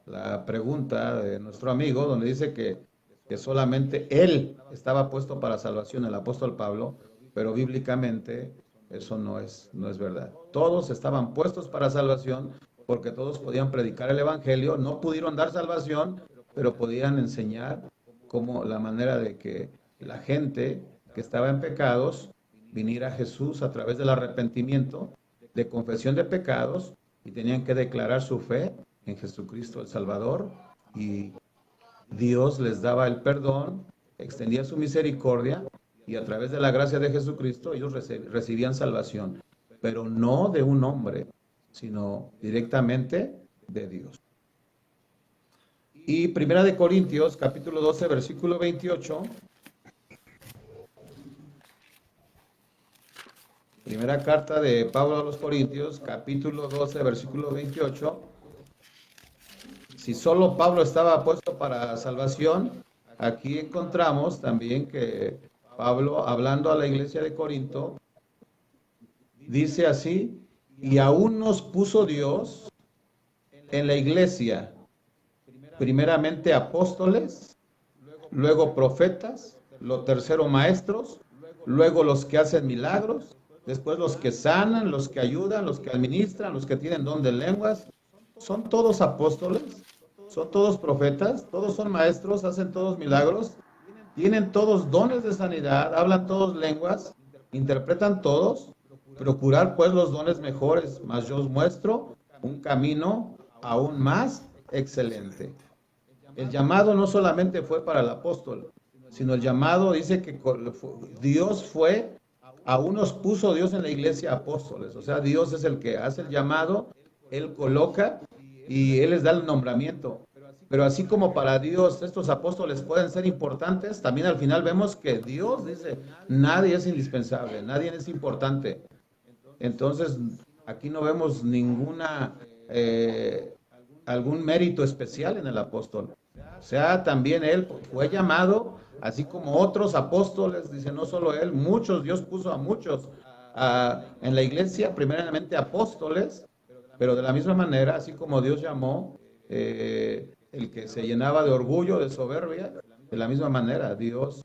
la pregunta de nuestro amigo, donde dice que solamente él estaba puesto para salvación, el apóstol Pablo, pero bíblicamente eso no es verdad. Todos estaban puestos para salvación porque todos podían predicar el evangelio, no pudieron dar salvación, pero podían enseñar como la manera de que la gente que estaba en pecados viniera a Jesús a través del arrepentimiento, de confesión de pecados, y tenían que declarar su fe en Jesucristo el Salvador, y Dios les daba el perdón, extendía su misericordia, y a través de la gracia de Jesucristo ellos recibían salvación, pero no de un hombre, sino directamente de Dios. Y Primera de Corintios, capítulo 12, versículo 28. Primera carta de Pablo a los Corintios, capítulo 12, versículo 28. Si solo Pablo estaba puesto para salvación, aquí encontramos también que Pablo, hablando a la iglesia de Corinto, dice así: y aún nos puso Dios en la iglesia, primeramente apóstoles, luego profetas, lo tercero maestros, luego los que hacen milagros, después los que sanan, los que ayudan, los que administran, los que tienen don de lenguas. ¿Son todos apóstoles? ¿Son todos profetas? ¿Todos son maestros? ¿Hacen todos milagros? ¿Tienen todos dones de sanidad? ¿Hablan todos lenguas? ¿Interpretan todos? Procurar pues los dones mejores, mas yo os muestro un camino aún más excelente. El llamado no solamente fue para el apóstol, sino el llamado dice que Dios fue, aún nos puso Dios en la iglesia apóstoles. O sea, Dios es el que hace el llamado, Él coloca y Él les da el nombramiento. Pero así como para Dios estos apóstoles pueden ser importantes, también al final vemos que Dios dice, nadie es indispensable, nadie es importante. Entonces, aquí no vemos algún mérito especial en el apóstol. O sea, también él fue llamado, así como otros apóstoles, dice, no solo él, muchos, Dios puso a muchos en la iglesia, primeramente apóstoles, pero de la misma manera, así como Dios llamó el que se llenaba de orgullo, de soberbia, de la misma manera Dios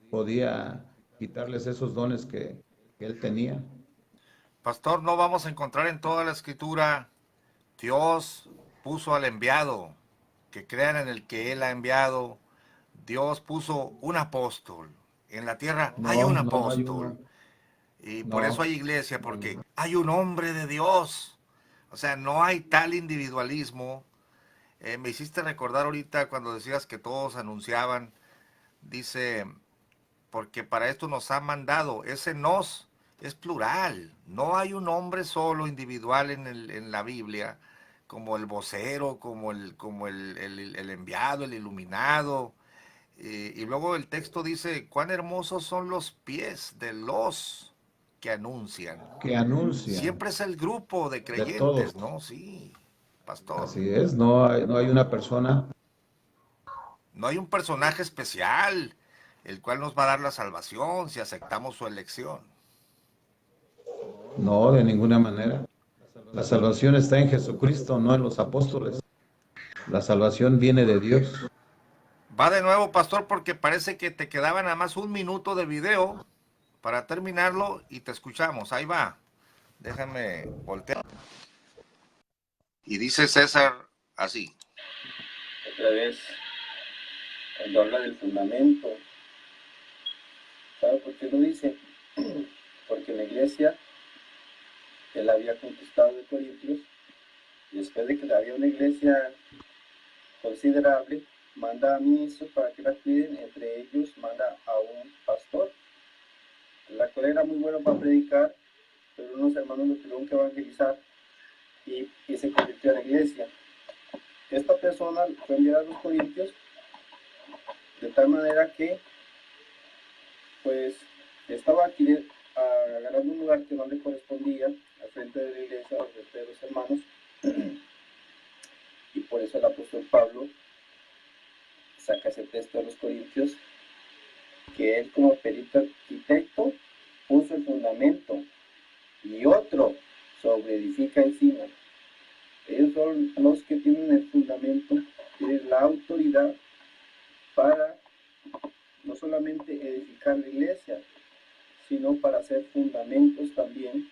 podía quitarles esos dones que él tenía. Pastor, no vamos a encontrar en toda la escritura, Dios puso al enviado, que crean en el que Él ha enviado. Dios puso un apóstol. En la tierra hay un No hay apóstol. uno. Y por eso No. hay iglesia, porque hay un hombre de Dios. O sea, no hay tal individualismo. Me hiciste recordar ahorita cuando decías que todos anunciaban, dice, porque para esto nos ha mandado. Ese nos es plural. No hay un hombre solo, individual en la Biblia, como el vocero, como el enviado, el iluminado. Y luego el texto dice, cuán hermosos son los pies de los que anuncian. Que anuncian Siempre es el grupo de de todos. creyentes, ¿no? Sí, pastor. Así es, no hay una persona, No hay un personaje especial, el cual nos va a dar la salvación si aceptamos su elección. no, de ninguna manera. La salvación está en Jesucristo, no en los apóstoles. La salvación viene de Dios. Va de nuevo, pastor, porque parece que te quedaba nada más un minuto de video para terminarlo y te escuchamos. Ahí va. Déjame voltear. Y dice César así. Otra vez, cuando habla del fundamento, ¿sabe por qué lo dice? Porque en la iglesia él había conquistado de Corintios, y después de que había una iglesia considerable, manda a ministros para que la cuiden, entre ellos manda a un pastor, la cual era muy bueno para predicar, pero unos hermanos lo tuvieron que evangelizar y se convirtió a la iglesia. Esta persona fue enviada a los corintios de tal manera que pues estaba aquí agarrando un lugar que no le correspondía al frente de la iglesia, al frente de los hermanos, y por eso el apóstol Pablo saca ese texto a los corintios, que él como perito arquitecto puso el fundamento y otro sobreedifica encima. Ellos son los que tienen el fundamento, tienen la autoridad para no solamente edificar la iglesia, sino para hacer fundamentos también,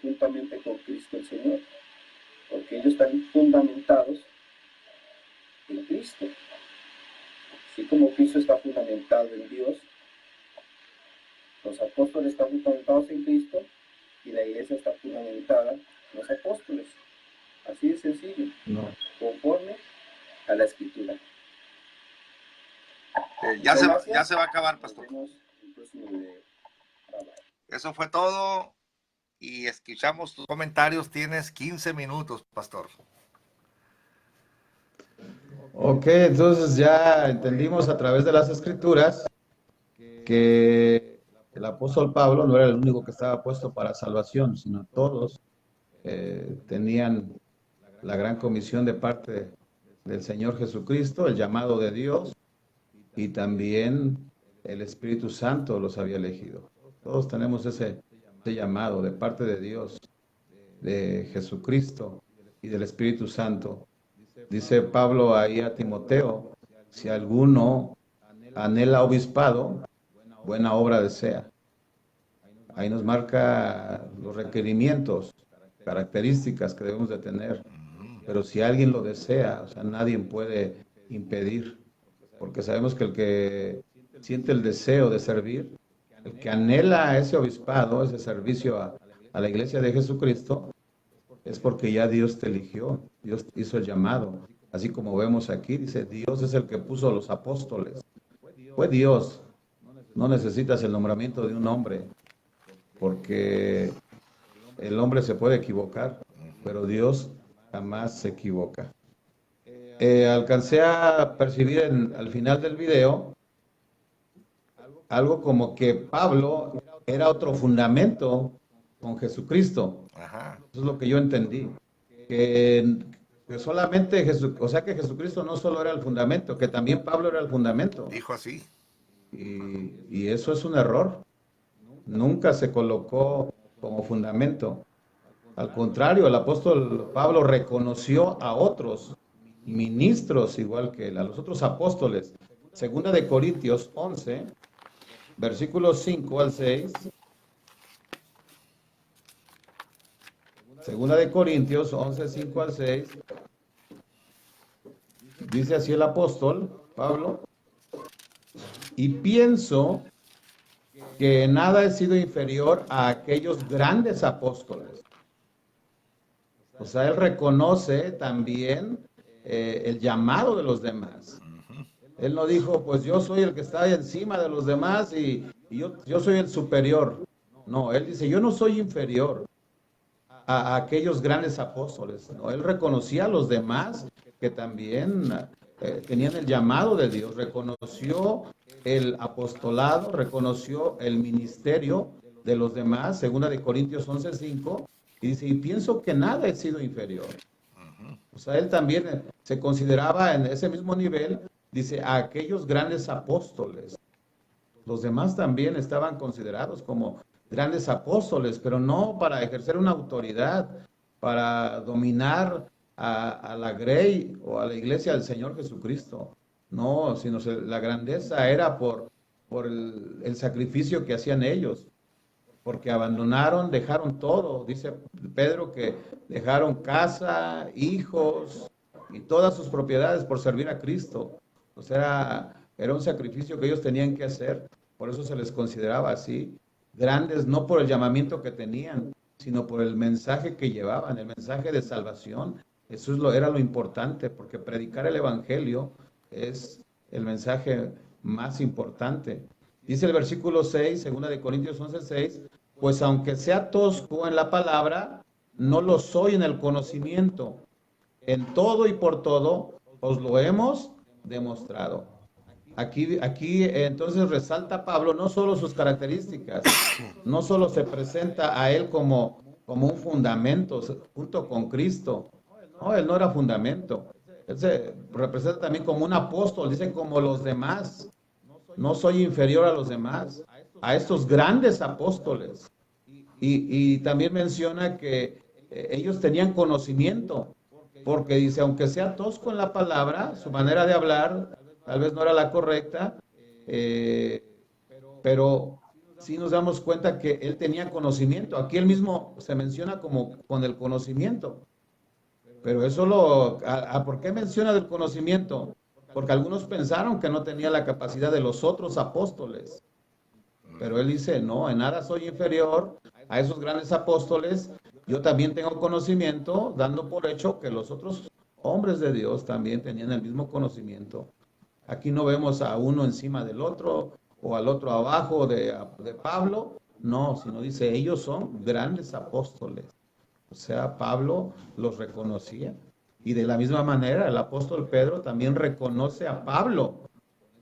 juntamente con Cristo el Señor, porque ellos están fundamentados en Cristo. Así como Cristo está fundamentado en Dios, los apóstoles están fundamentados en Cristo y la iglesia está fundamentada en los apóstoles. Así de sencillo, conforme a la Escritura. Ya se va a acabar, pastor. Nos vemos en el próximo video. Bye, bye. Eso fue todo y escuchamos tus comentarios. Tienes 15 minutos, pastor. Ok, entonces ya entendimos a través de las Escrituras que el apóstol Pablo no era el único que estaba puesto para salvación, sino todos tenían la gran comisión de parte del Señor Jesucristo, el llamado de Dios, y también el Espíritu Santo los había elegido. Todos tenemos ese llamado de parte de Dios, de Jesucristo y del Espíritu Santo. Dice Pablo ahí a Timoteo, si alguno anhela obispado, buena obra desea. Ahí nos marca los requerimientos, características que debemos de tener. Pero si alguien lo desea, o sea, nadie puede impedir, porque sabemos que el que siente el deseo de servir, el que anhela ese obispado, ese servicio a la iglesia de Jesucristo, es porque ya Dios te eligió, Dios hizo el llamado. Así como vemos aquí, dice, Dios es el que puso los apóstoles. Fue Dios. No necesitas el nombramiento de un hombre, porque el hombre se puede equivocar, pero Dios jamás se equivoca. Alcancé a percibir al final del video algo como que Pablo era otro fundamento con Jesucristo. Ajá. Eso es lo que yo entendí. Que solamente o sea que Jesucristo no solo era el fundamento, que también Pablo era el fundamento. Dijo así. Y eso es un error. Nunca se colocó como fundamento. Al contrario, el apóstol Pablo reconoció a otros ministros igual que él, a los otros apóstoles. Segunda de Corintios 11, versículos 5 al 6. Segunda de Corintios 11, 5 al 6. Dice así el apóstol Pablo: y pienso que nada he sido inferior a aquellos grandes apóstoles. O sea, él reconoce también el llamado de los demás. Él no dijo, pues yo soy el que está encima de los demás y yo soy el superior. No, él dice, yo no soy inferior a aquellos grandes apóstoles. No, él reconocía a los demás que también tenían el llamado de Dios, reconoció el apostolado, reconoció el ministerio de los demás, segunda de Corintios 11:5, y dice, y pienso que nada he sido inferior. O sea, él también se consideraba en ese mismo nivel, dice, a aquellos grandes apóstoles. Los demás también estaban considerados como grandes apóstoles, pero no para ejercer una autoridad, para dominar a la grey o a la iglesia del Señor Jesucristo. No, sino la grandeza era por el sacrificio que hacían ellos, porque abandonaron, dejaron todo. Dice Pedro que dejaron casa, hijos y todas sus propiedades por servir a Cristo. O sea, era un sacrificio que ellos tenían que hacer, por eso se les consideraba así, grandes no por el llamamiento que tenían, sino por el mensaje que llevaban, el mensaje de salvación. Eso era lo importante, porque predicar el evangelio es el mensaje más importante. Dice el versículo 6, segunda de Corintios 11:6, pues aunque sea tosco en la palabra, no lo soy en el conocimiento. En todo y por todo os lo hemos demostrado. Aquí entonces resalta Pablo no solo sus características, no solo se presenta a él como un fundamento junto con Cristo. No, él no era fundamento. Él se representa también como un apóstol, dicen como los demás. No soy inferior a los demás. a estos grandes apóstoles. Y también menciona que ellos tenían conocimiento, porque dice, aunque sea tosco en la palabra, su manera de hablar tal vez no era la correcta, pero sí nos damos cuenta que él tenía conocimiento. Aquí él mismo se menciona como con el conocimiento. Pero eso ¿por qué menciona del conocimiento? Porque algunos pensaron que no tenía la capacidad de los otros apóstoles. Pero él dice, no, en nada soy inferior a esos grandes apóstoles. Yo también tengo conocimiento, dando por hecho que los otros hombres de Dios también tenían el mismo conocimiento. Aquí no vemos a uno encima del otro o al otro abajo de Pablo. No, sino dice, ellos son grandes apóstoles. O sea, Pablo los reconocía. Y de la misma manera, el apóstol Pedro también reconoce a Pablo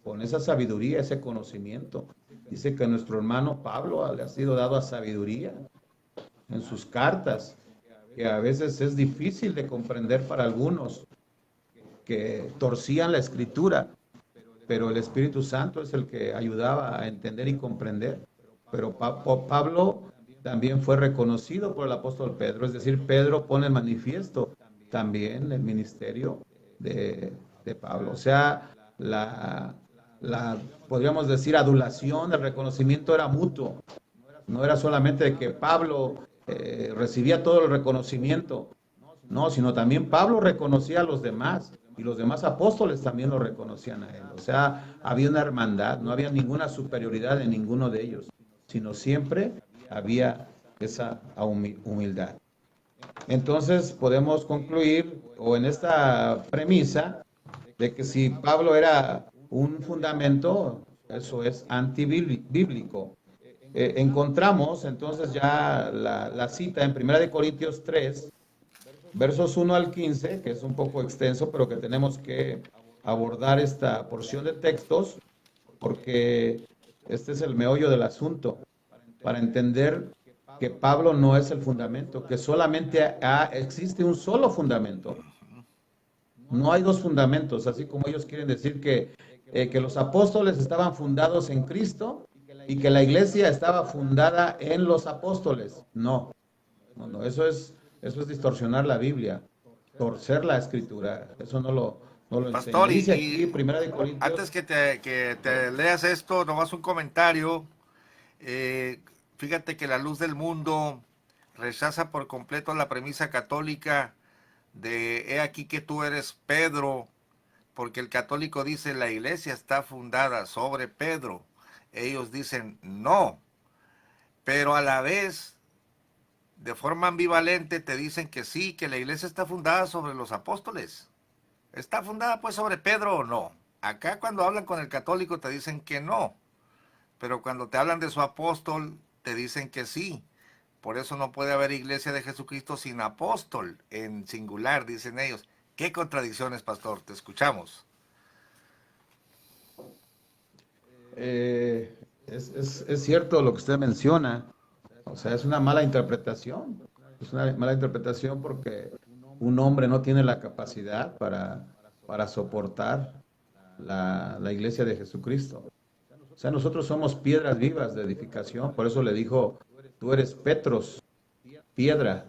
con esa sabiduría, ese conocimiento. Dice que nuestro hermano Pablo le ha sido dado a sabiduría en sus cartas, que a veces es difícil de comprender para algunos, que torcían la escritura, pero el Espíritu Santo es el que ayudaba a entender y comprender. Pero Pablo también fue reconocido por el apóstol Pedro, es decir, Pedro pone en manifiesto también el ministerio de Pablo. O sea, podríamos decir, adulación, el reconocimiento era mutuo. No era solamente que Pablo recibía todo el reconocimiento, no, sino también Pablo reconocía a los demás y los demás apóstoles también lo reconocían a él. O sea, había una hermandad, no había ninguna superioridad en ninguno de ellos, sino siempre había esa humildad. Entonces podemos concluir, o en esta premisa, de que si Pablo era un fundamento, eso es antibíblico. Encontramos entonces ya la cita en 1 Corintios 3, versos 1 al 15, que es un poco extenso, pero que tenemos que abordar esta porción de textos, porque este es el meollo del asunto, para entender que Pablo no es el fundamento, que solamente existe un solo fundamento. No hay dos fundamentos, así como ellos quieren decir que los apóstoles estaban fundados en Cristo y que la iglesia estaba fundada en los apóstoles. No, eso es distorsionar la Biblia, torcer la escritura. Eso no lo enseña. Dice aquí, Primera de Corintios. Antes que te leas esto, nomás un comentario. Fíjate que la luz del mundo rechaza por completo la premisa católica de he aquí que tú eres Pedro, porque el católico dice la iglesia está fundada sobre Pedro. Ellos dicen no, pero a la vez, de forma ambivalente, te dicen que sí, que la iglesia está fundada sobre los apóstoles. ¿Está fundada pues sobre Pedro o no? Acá cuando hablan con el católico te dicen que no, pero cuando te hablan de su apóstol te dicen que sí. Por eso no puede haber iglesia de Jesucristo sin apóstol, en singular, dicen ellos. ¿Qué contradicciones, pastor? Te escuchamos. Es cierto lo que usted menciona. O sea, es una mala interpretación. Es una mala interpretación porque un hombre no tiene la capacidad para soportar la iglesia de Jesucristo. O sea, nosotros somos piedras vivas de edificación. Por eso le dijo, tú eres Petros, piedra,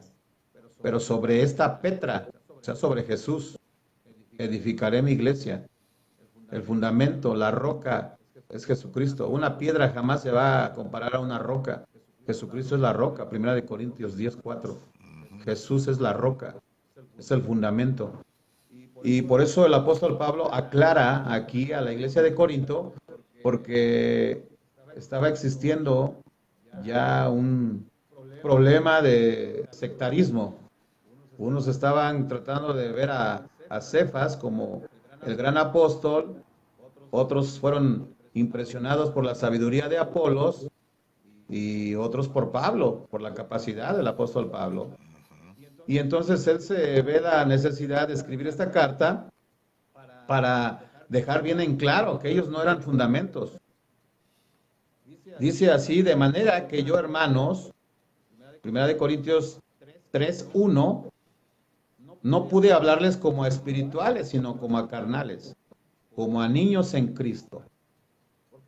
pero sobre esta Petra, o sea, sobre Jesús, edificaré mi iglesia. El fundamento, la roca, es Jesucristo. Una piedra jamás se va a comparar a una roca. Jesucristo es la roca, 1 Corintios 10:4. Jesús es la roca, es el fundamento. Y por eso el apóstol Pablo aclara aquí a la iglesia de Corinto, porque estaba existiendo ya un problema de sectarismo. Unos estaban tratando de ver a Cefas como el gran apóstol, otros fueron impresionados por la sabiduría de Apolos y otros por Pablo, por la capacidad del apóstol Pablo. Y entonces él se ve la necesidad de escribir esta carta para dejar bien en claro que ellos no eran fundamentos. Dice así, de manera que yo, hermanos, 1 Corintios 3:1, no pude hablarles como a espirituales, sino como a carnales, como a niños en Cristo.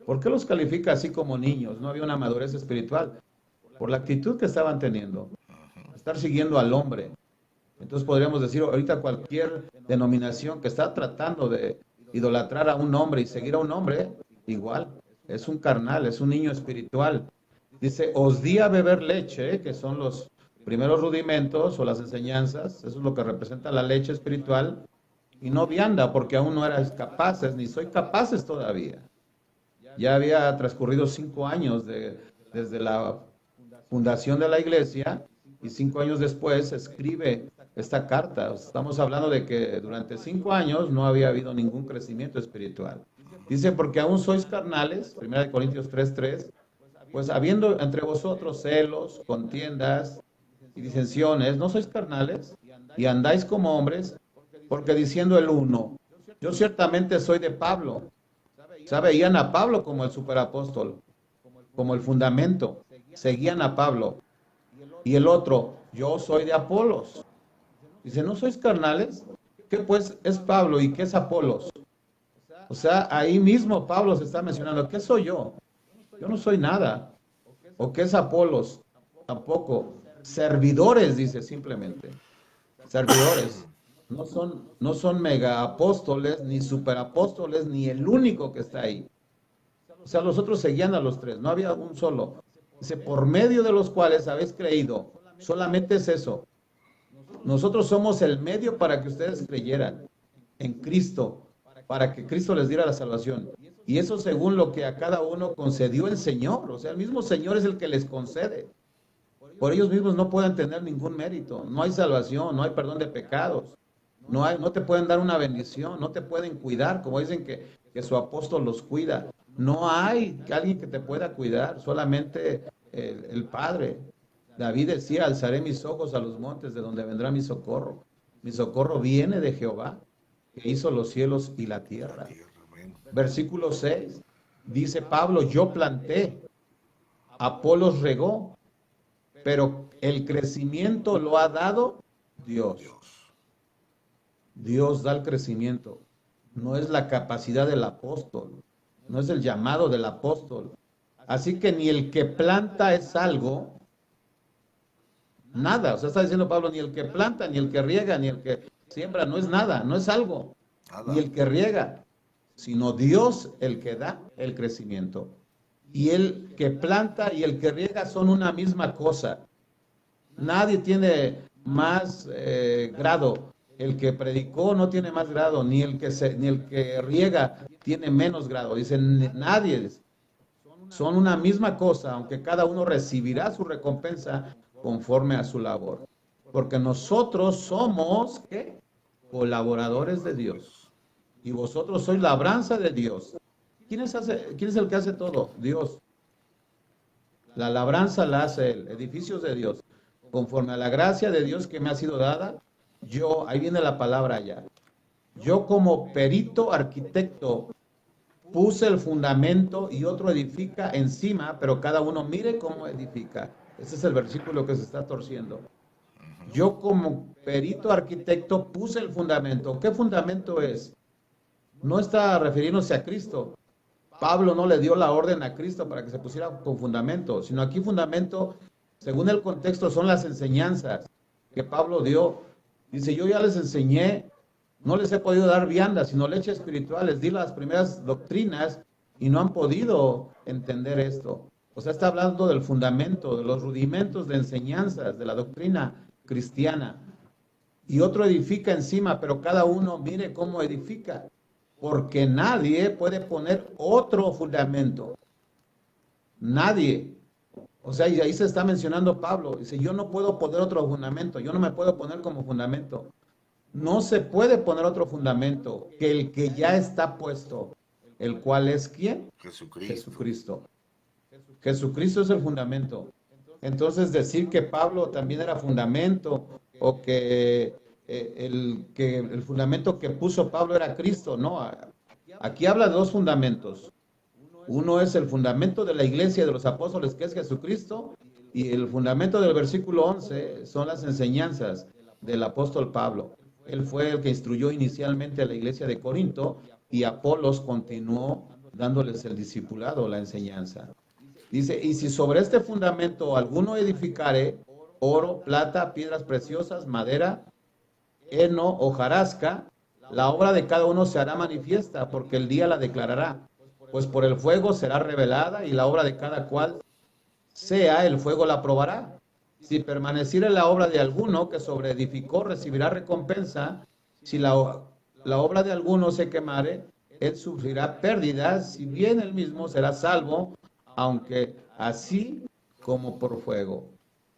¿Por qué los califica así como niños? No había una madurez espiritual. Por la actitud que estaban teniendo. Estar siguiendo al hombre. Entonces podríamos decir, ahorita cualquier denominación que está tratando de idolatrar a un hombre y seguir a un hombre, igual, es un carnal, es un niño espiritual. Dice, os di a beber leche, que son los primeros rudimentos o las enseñanzas, eso es lo que representa la leche espiritual, y no vianda, porque aún no erais capaces, ni soy capaces todavía. Ya había transcurrido 5 años desde la fundación de la iglesia, y 5 años después escribe esta carta. Estamos hablando de que durante 5 años no había habido ningún crecimiento espiritual. Dice, porque aún sois carnales, 1 Corintios 3:3, pues habiendo entre vosotros celos, contiendas y disensiones, ¿no sois carnales? Y andáis como hombres, porque diciendo el uno, yo ciertamente soy de Pablo. ¿Sabe? Veían a Pablo como el superapóstol, como el fundamento. Seguían a Pablo. Y el otro, yo soy de Apolos. Dice, ¿no sois carnales? ¿Qué pues es Pablo y qué es Apolos? O sea, ahí mismo Pablo se está mencionando, ¿qué soy yo? Yo no soy nada. ¿O qué es Apolos? Tampoco. Servidores, dice simplemente. Servidores. No son mega apóstoles, ni superapóstoles, ni el único que está ahí. O sea, los otros seguían a los tres, no había un solo. Dice, por medio de los cuales habéis creído. Solamente es eso. Nosotros somos el medio para que ustedes creyeran en Cristo, para que Cristo les diera la salvación. Y eso según lo que a cada uno concedió el Señor. O sea, el mismo Señor es el que les concede. Por ellos mismos no pueden tener ningún mérito. No hay salvación, no hay perdón de pecados. No te pueden dar una bendición, no te pueden cuidar, como dicen que su apóstol los cuida. No hay alguien que te pueda cuidar, solamente el Padre. David decía, alzaré mis ojos a los montes de donde vendrá mi socorro. Mi socorro viene de Jehová, que hizo los cielos y la tierra. Versículo 6, dice Pablo, yo planté, Apolos regó, pero el crecimiento lo ha dado Dios. Dios da el crecimiento. No es la capacidad del apóstol, no es el llamado del apóstol. Así que ni el que planta es algo, nada. O sea, está diciendo Pablo, ni el que planta, ni el que riega, ni el que siembra, no es nada, no es algo. Ni el que riega, sino Dios el que da el crecimiento. Y el que planta y el que riega son una misma cosa. Nadie tiene más grado. El que predicó no tiene más grado, ni el que riega tiene menos grado. Dicen, nadie. Son una misma cosa, aunque cada uno recibirá su recompensa conforme a su labor. Porque nosotros somos, ¿qué? Colaboradores de Dios. Y vosotros sois labranza de Dios. ¿Quién es el que hace todo? Dios. La labranza la hace Él, edificios de Dios. Conforme a la gracia de Dios que me ha sido dada, yo, ahí viene la palabra ya, yo como perito arquitecto puse el fundamento y otro edifica encima, pero cada uno mire cómo edifica. Ese es el versículo que se está torciendo. Yo como perito arquitecto puse el fundamento. ¿Qué fundamento es? No está refiriéndose a Cristo. Pablo no le dio la orden a Cristo para que se pusiera con fundamento, sino aquí fundamento, según el contexto, son las enseñanzas que Pablo dio. Dice, yo ya les enseñé, no les he podido dar vianda, sino leche espiritual, les di las primeras doctrinas y no han podido entender esto. O sea, está hablando del fundamento, de los rudimentos de enseñanzas, de la doctrina cristiana. Y otro edifica encima, pero cada uno mire cómo edifica, porque nadie puede poner otro fundamento. Nadie. O sea, y ahí se está mencionando Pablo. Dice, yo no puedo poner otro fundamento, yo no me puedo poner como fundamento. No se puede poner otro fundamento que el que ya está puesto, el cual es ¿quién? Jesucristo. Jesucristo es el fundamento. Entonces decir que Pablo también era fundamento o que el fundamento que puso Pablo era Cristo, no. Aquí habla de dos fundamentos. Uno es el fundamento de la iglesia de los apóstoles, que es Jesucristo, y el fundamento del versículo 11 son las enseñanzas del apóstol Pablo. Él fue el que instruyó inicialmente a la iglesia de Corinto y Apolos continuó dándoles el discipulado, la enseñanza. Dice, y si sobre este fundamento alguno edificare oro, plata, piedras preciosas, madera, heno, hojarasca, la obra de cada uno se hará manifiesta, porque el día la declarará, pues por el fuego será revelada, y la obra de cada cual sea, el fuego la probará. Si permaneciere la obra de alguno que sobreedificó, recibirá recompensa. Si la obra de alguno se quemare, él sufrirá pérdidas, si bien él mismo será salvo, aunque así como por fuego.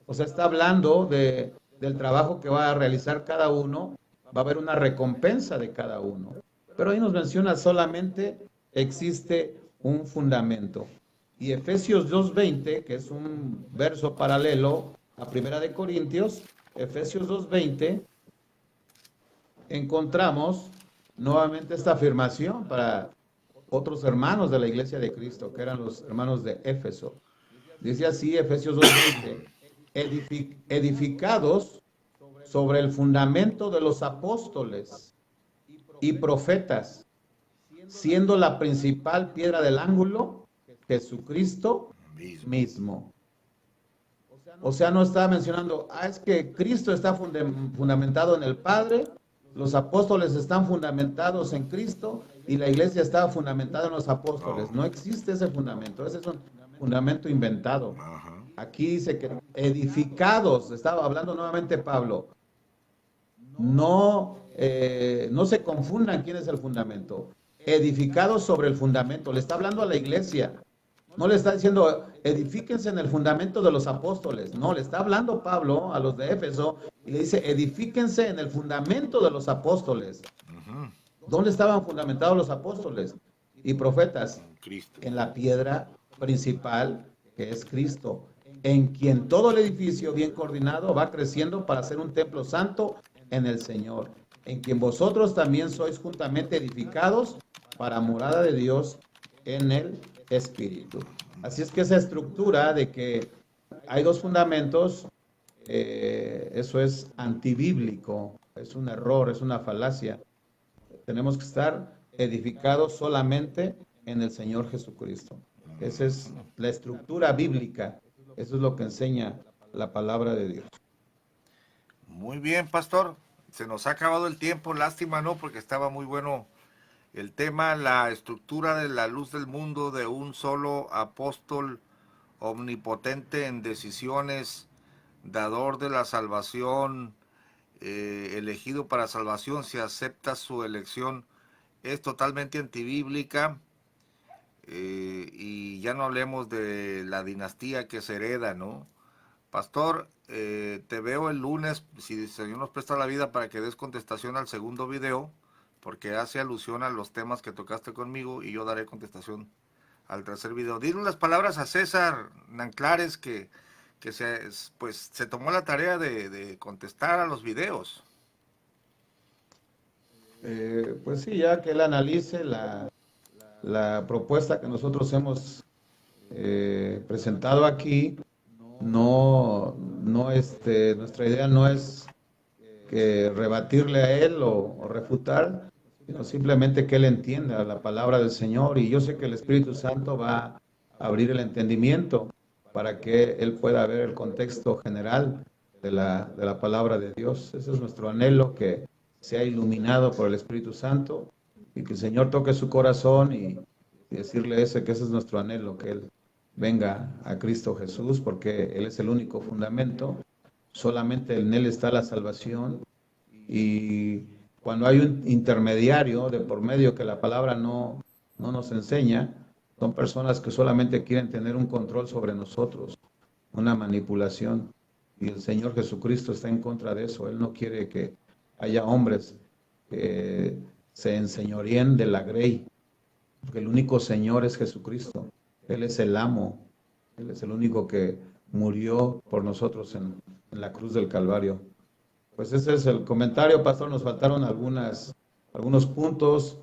O sea, está hablando del trabajo que va a realizar cada uno, va a haber una recompensa de cada uno. Pero ahí nos menciona solamente existe un fundamento. Y Efesios 2:20, que es un verso paralelo a Primera de Corintios, Efesios 2:20, encontramos nuevamente esta afirmación para otros hermanos de la iglesia de Cristo, que eran los hermanos de Éfeso. Dice así, Efesios 2:20, edificados sobre el fundamento de los apóstoles y profetas, siendo la principal piedra del ángulo Jesucristo mismo. O sea, no está mencionando, es que Cristo está fundamentado en el Padre, los apóstoles están fundamentados en Cristo y la iglesia está fundamentada en los apóstoles. No existe ese fundamento, ese es un fundamento inventado. Aquí dice que edificados, estaba hablando nuevamente Pablo, no se confundan quién es el fundamento. Edificados sobre el fundamento, le está hablando a la iglesia. No le está diciendo, edifíquense en el fundamento de los apóstoles. No, le está hablando Pablo a los de Éfeso y le dice, edifíquense en el fundamento de los apóstoles. ¿Dónde estaban fundamentados los apóstoles y profetas? Cristo. En la piedra principal, que es Cristo, en quien todo el edificio bien coordinado va creciendo para ser un templo santo en el Señor, en quien vosotros también sois juntamente edificados para morada de Dios en el Espíritu. Así es que esa estructura de que hay dos fundamentos, eso es antibíblico, es un error, es una falacia. Tenemos que estar edificados solamente en el Señor Jesucristo. Esa es la estructura bíblica, eso es lo que enseña la palabra de Dios. Muy bien, pastor. Se nos ha acabado el tiempo, lástima, ¿no? Porque estaba muy bueno el tema, la estructura de la luz del mundo, de un solo apóstol omnipotente en decisiones, dador de la salvación, elegido para salvación, si acepta su elección, es totalmente antibíblica. Y ya no hablemos de la dinastía que se hereda, ¿no? Pastor, te veo el lunes, si el Señor nos presta la vida, para que des contestación al segundo video, porque hace alusión a los temas que tocaste conmigo, y yo daré contestación al tercer video. Dile unas palabras a César Nanclares, que se tomó la tarea de contestar a los videos. Pues sí, ya que él analice la propuesta que nosotros hemos presentado aquí. Nuestra idea no es que rebatirle a él o refutar, sino simplemente que él entienda la palabra del Señor, y yo sé que el Espíritu Santo va a abrir el entendimiento para que él pueda ver el contexto general de la palabra de Dios. Ese es nuestro anhelo, que sea iluminado por el Espíritu Santo y que el Señor toque su corazón y decirle que ese es nuestro anhelo, que él venga a Cristo Jesús, porque Él es el único fundamento, solamente en Él está la salvación, y cuando hay un intermediario de por medio que la palabra no nos enseña, son personas que solamente quieren tener un control sobre nosotros, una manipulación, y el Señor Jesucristo está en contra de eso. Él no quiere que haya hombres que se enseñoríen de la grey, porque el único Señor es Jesucristo. Él es el amo, Él es el único que murió por nosotros en la cruz del Calvario. Pues ese es el comentario, pastor. Nos faltaron algunos puntos,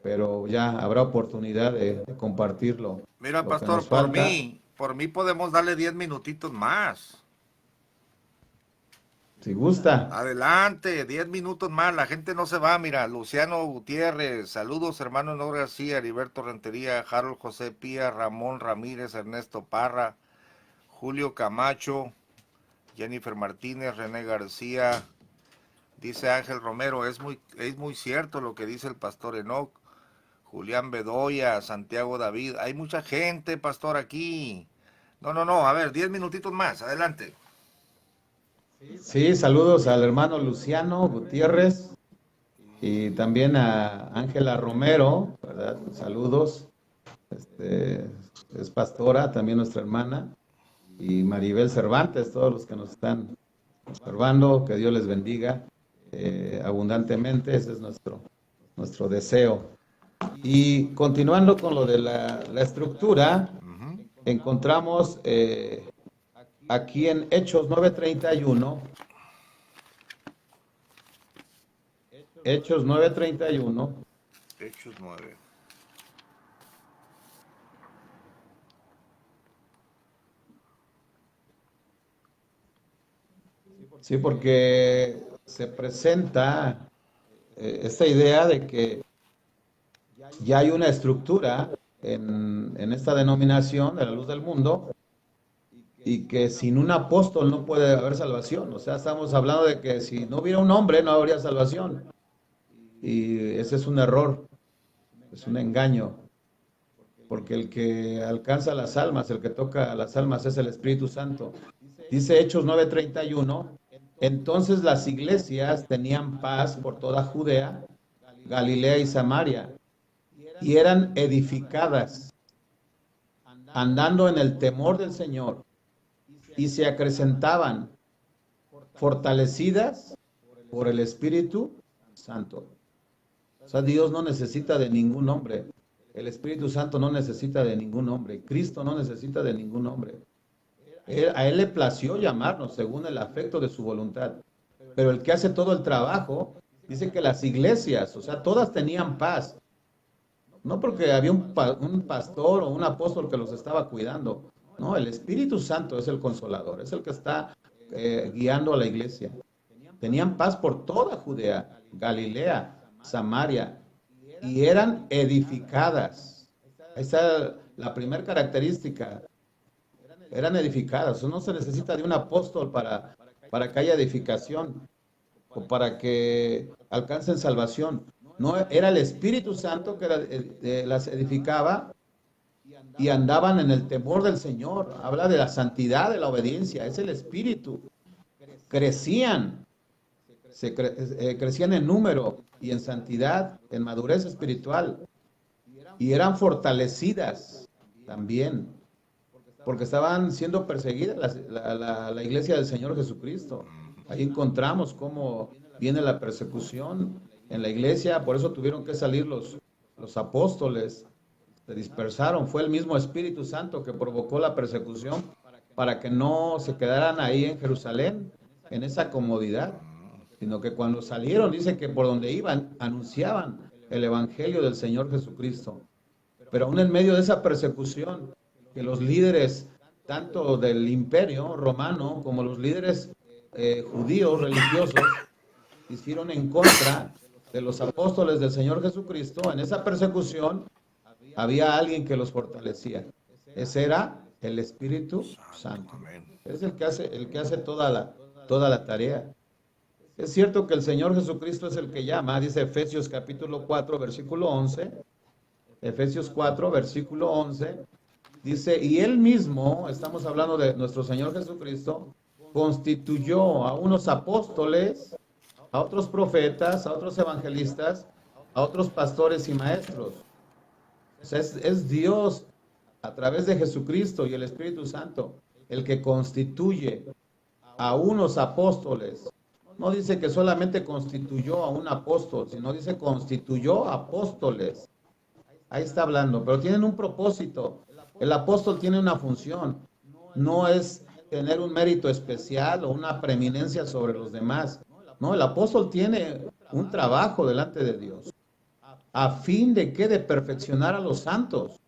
pero ya habrá oportunidad de compartirlo. Mira, pastor, por mí podemos darle 10 minutitos más. Si gusta. Adelante, 10 minutos más, la gente no se va, mira, Luciano Gutiérrez, saludos hermano Nor García, Heriberto Rentería, Harold José Pía, Ramón Ramírez, Ernesto Parra, Julio Camacho, Jennifer Martínez, René García, dice Ángel Romero, es muy cierto lo que dice el pastor Enoch, Julián Bedoya, Santiago David, hay mucha gente, pastor, aquí. No, a ver, 10 minutitos más, adelante. Sí, saludos al hermano Luciano Gutiérrez y también a Ángela Romero, ¿verdad? Saludos. Es pastora, también nuestra hermana, y Maribel Cervantes, todos los que nos están observando, que Dios les bendiga abundantemente, ese es nuestro deseo. Y continuando con lo de la estructura, encontramos aquí en Hechos 9:31, Hechos 9:31, Hechos 9. sí, porque se presenta esta idea de que ya hay una estructura en esta denominación de la luz del mundo y que sin un apóstol no puede haber salvación. O sea, estamos hablando de que si no hubiera un hombre no habría salvación. Y ese es un error, es un engaño, porque el que alcanza las almas, el que toca las almas es el Espíritu Santo. Dice Hechos 9:31, entonces las iglesias tenían paz por toda Judea, Galilea y Samaria, y eran edificadas, andando en el temor del Señor, y se acrecentaban, fortalecidas por el Espíritu Santo. O sea, Dios no necesita de ningún hombre. El Espíritu Santo no necesita de ningún hombre. Cristo no necesita de ningún hombre. A Él le plació llamarnos según el afecto de su voluntad. Pero el que hace todo el trabajo, dice que las iglesias, o sea, todas tenían paz. No porque había un pastor o un apóstol que los estaba cuidando. No, el Espíritu Santo es el consolador, es el que está guiando a la iglesia. Tenían paz por toda Judea, Galilea, Samaria, y eran edificadas. Esa es la primera característica. Eran edificadas. No se necesita de un apóstol para que haya edificación o para que alcancen salvación. No, era el Espíritu Santo que las edificaba y andaban en el temor del Señor. Habla de la santidad, de la obediencia. Es el Espíritu. Crecían. Crecían en número y en santidad, en madurez espiritual, y eran fortalecidas también, porque estaban siendo perseguidas la iglesia del Señor Jesucristo. Ahí encontramos cómo viene la persecución en la iglesia, por eso tuvieron que salir los apóstoles, se dispersaron, fue el mismo Espíritu Santo que provocó la persecución para que no se quedaran ahí en Jerusalén, en esa comodidad, sino que cuando salieron, dice que por donde iban, anunciaban el Evangelio del Señor Jesucristo. Pero aún en medio de esa persecución, que los líderes, tanto del imperio romano como los líderes judíos religiosos, hicieron en contra de los apóstoles del Señor Jesucristo, en esa persecución había alguien que los fortalecía. Ese era el Espíritu Santo. Es el que hace toda la tarea. Es cierto que el Señor Jesucristo es el que llama, dice Efesios capítulo 4, versículo 11. Efesios 4, versículo 11. Dice, y Él mismo, estamos hablando de nuestro Señor Jesucristo, constituyó a unos apóstoles, a otros profetas, a otros evangelistas, a otros pastores y maestros. O sea, es Dios a través de Jesucristo y el Espíritu Santo el que constituye a unos apóstoles. No dice que solamente constituyó a un apóstol, sino dice constituyó apóstoles. Ahí está hablando, pero tienen un propósito. El apóstol tiene una función. No es tener un mérito especial o una preeminencia sobre los demás. No, el apóstol tiene un trabajo delante de Dios. ¿A fin de qué? De perfeccionar a los santos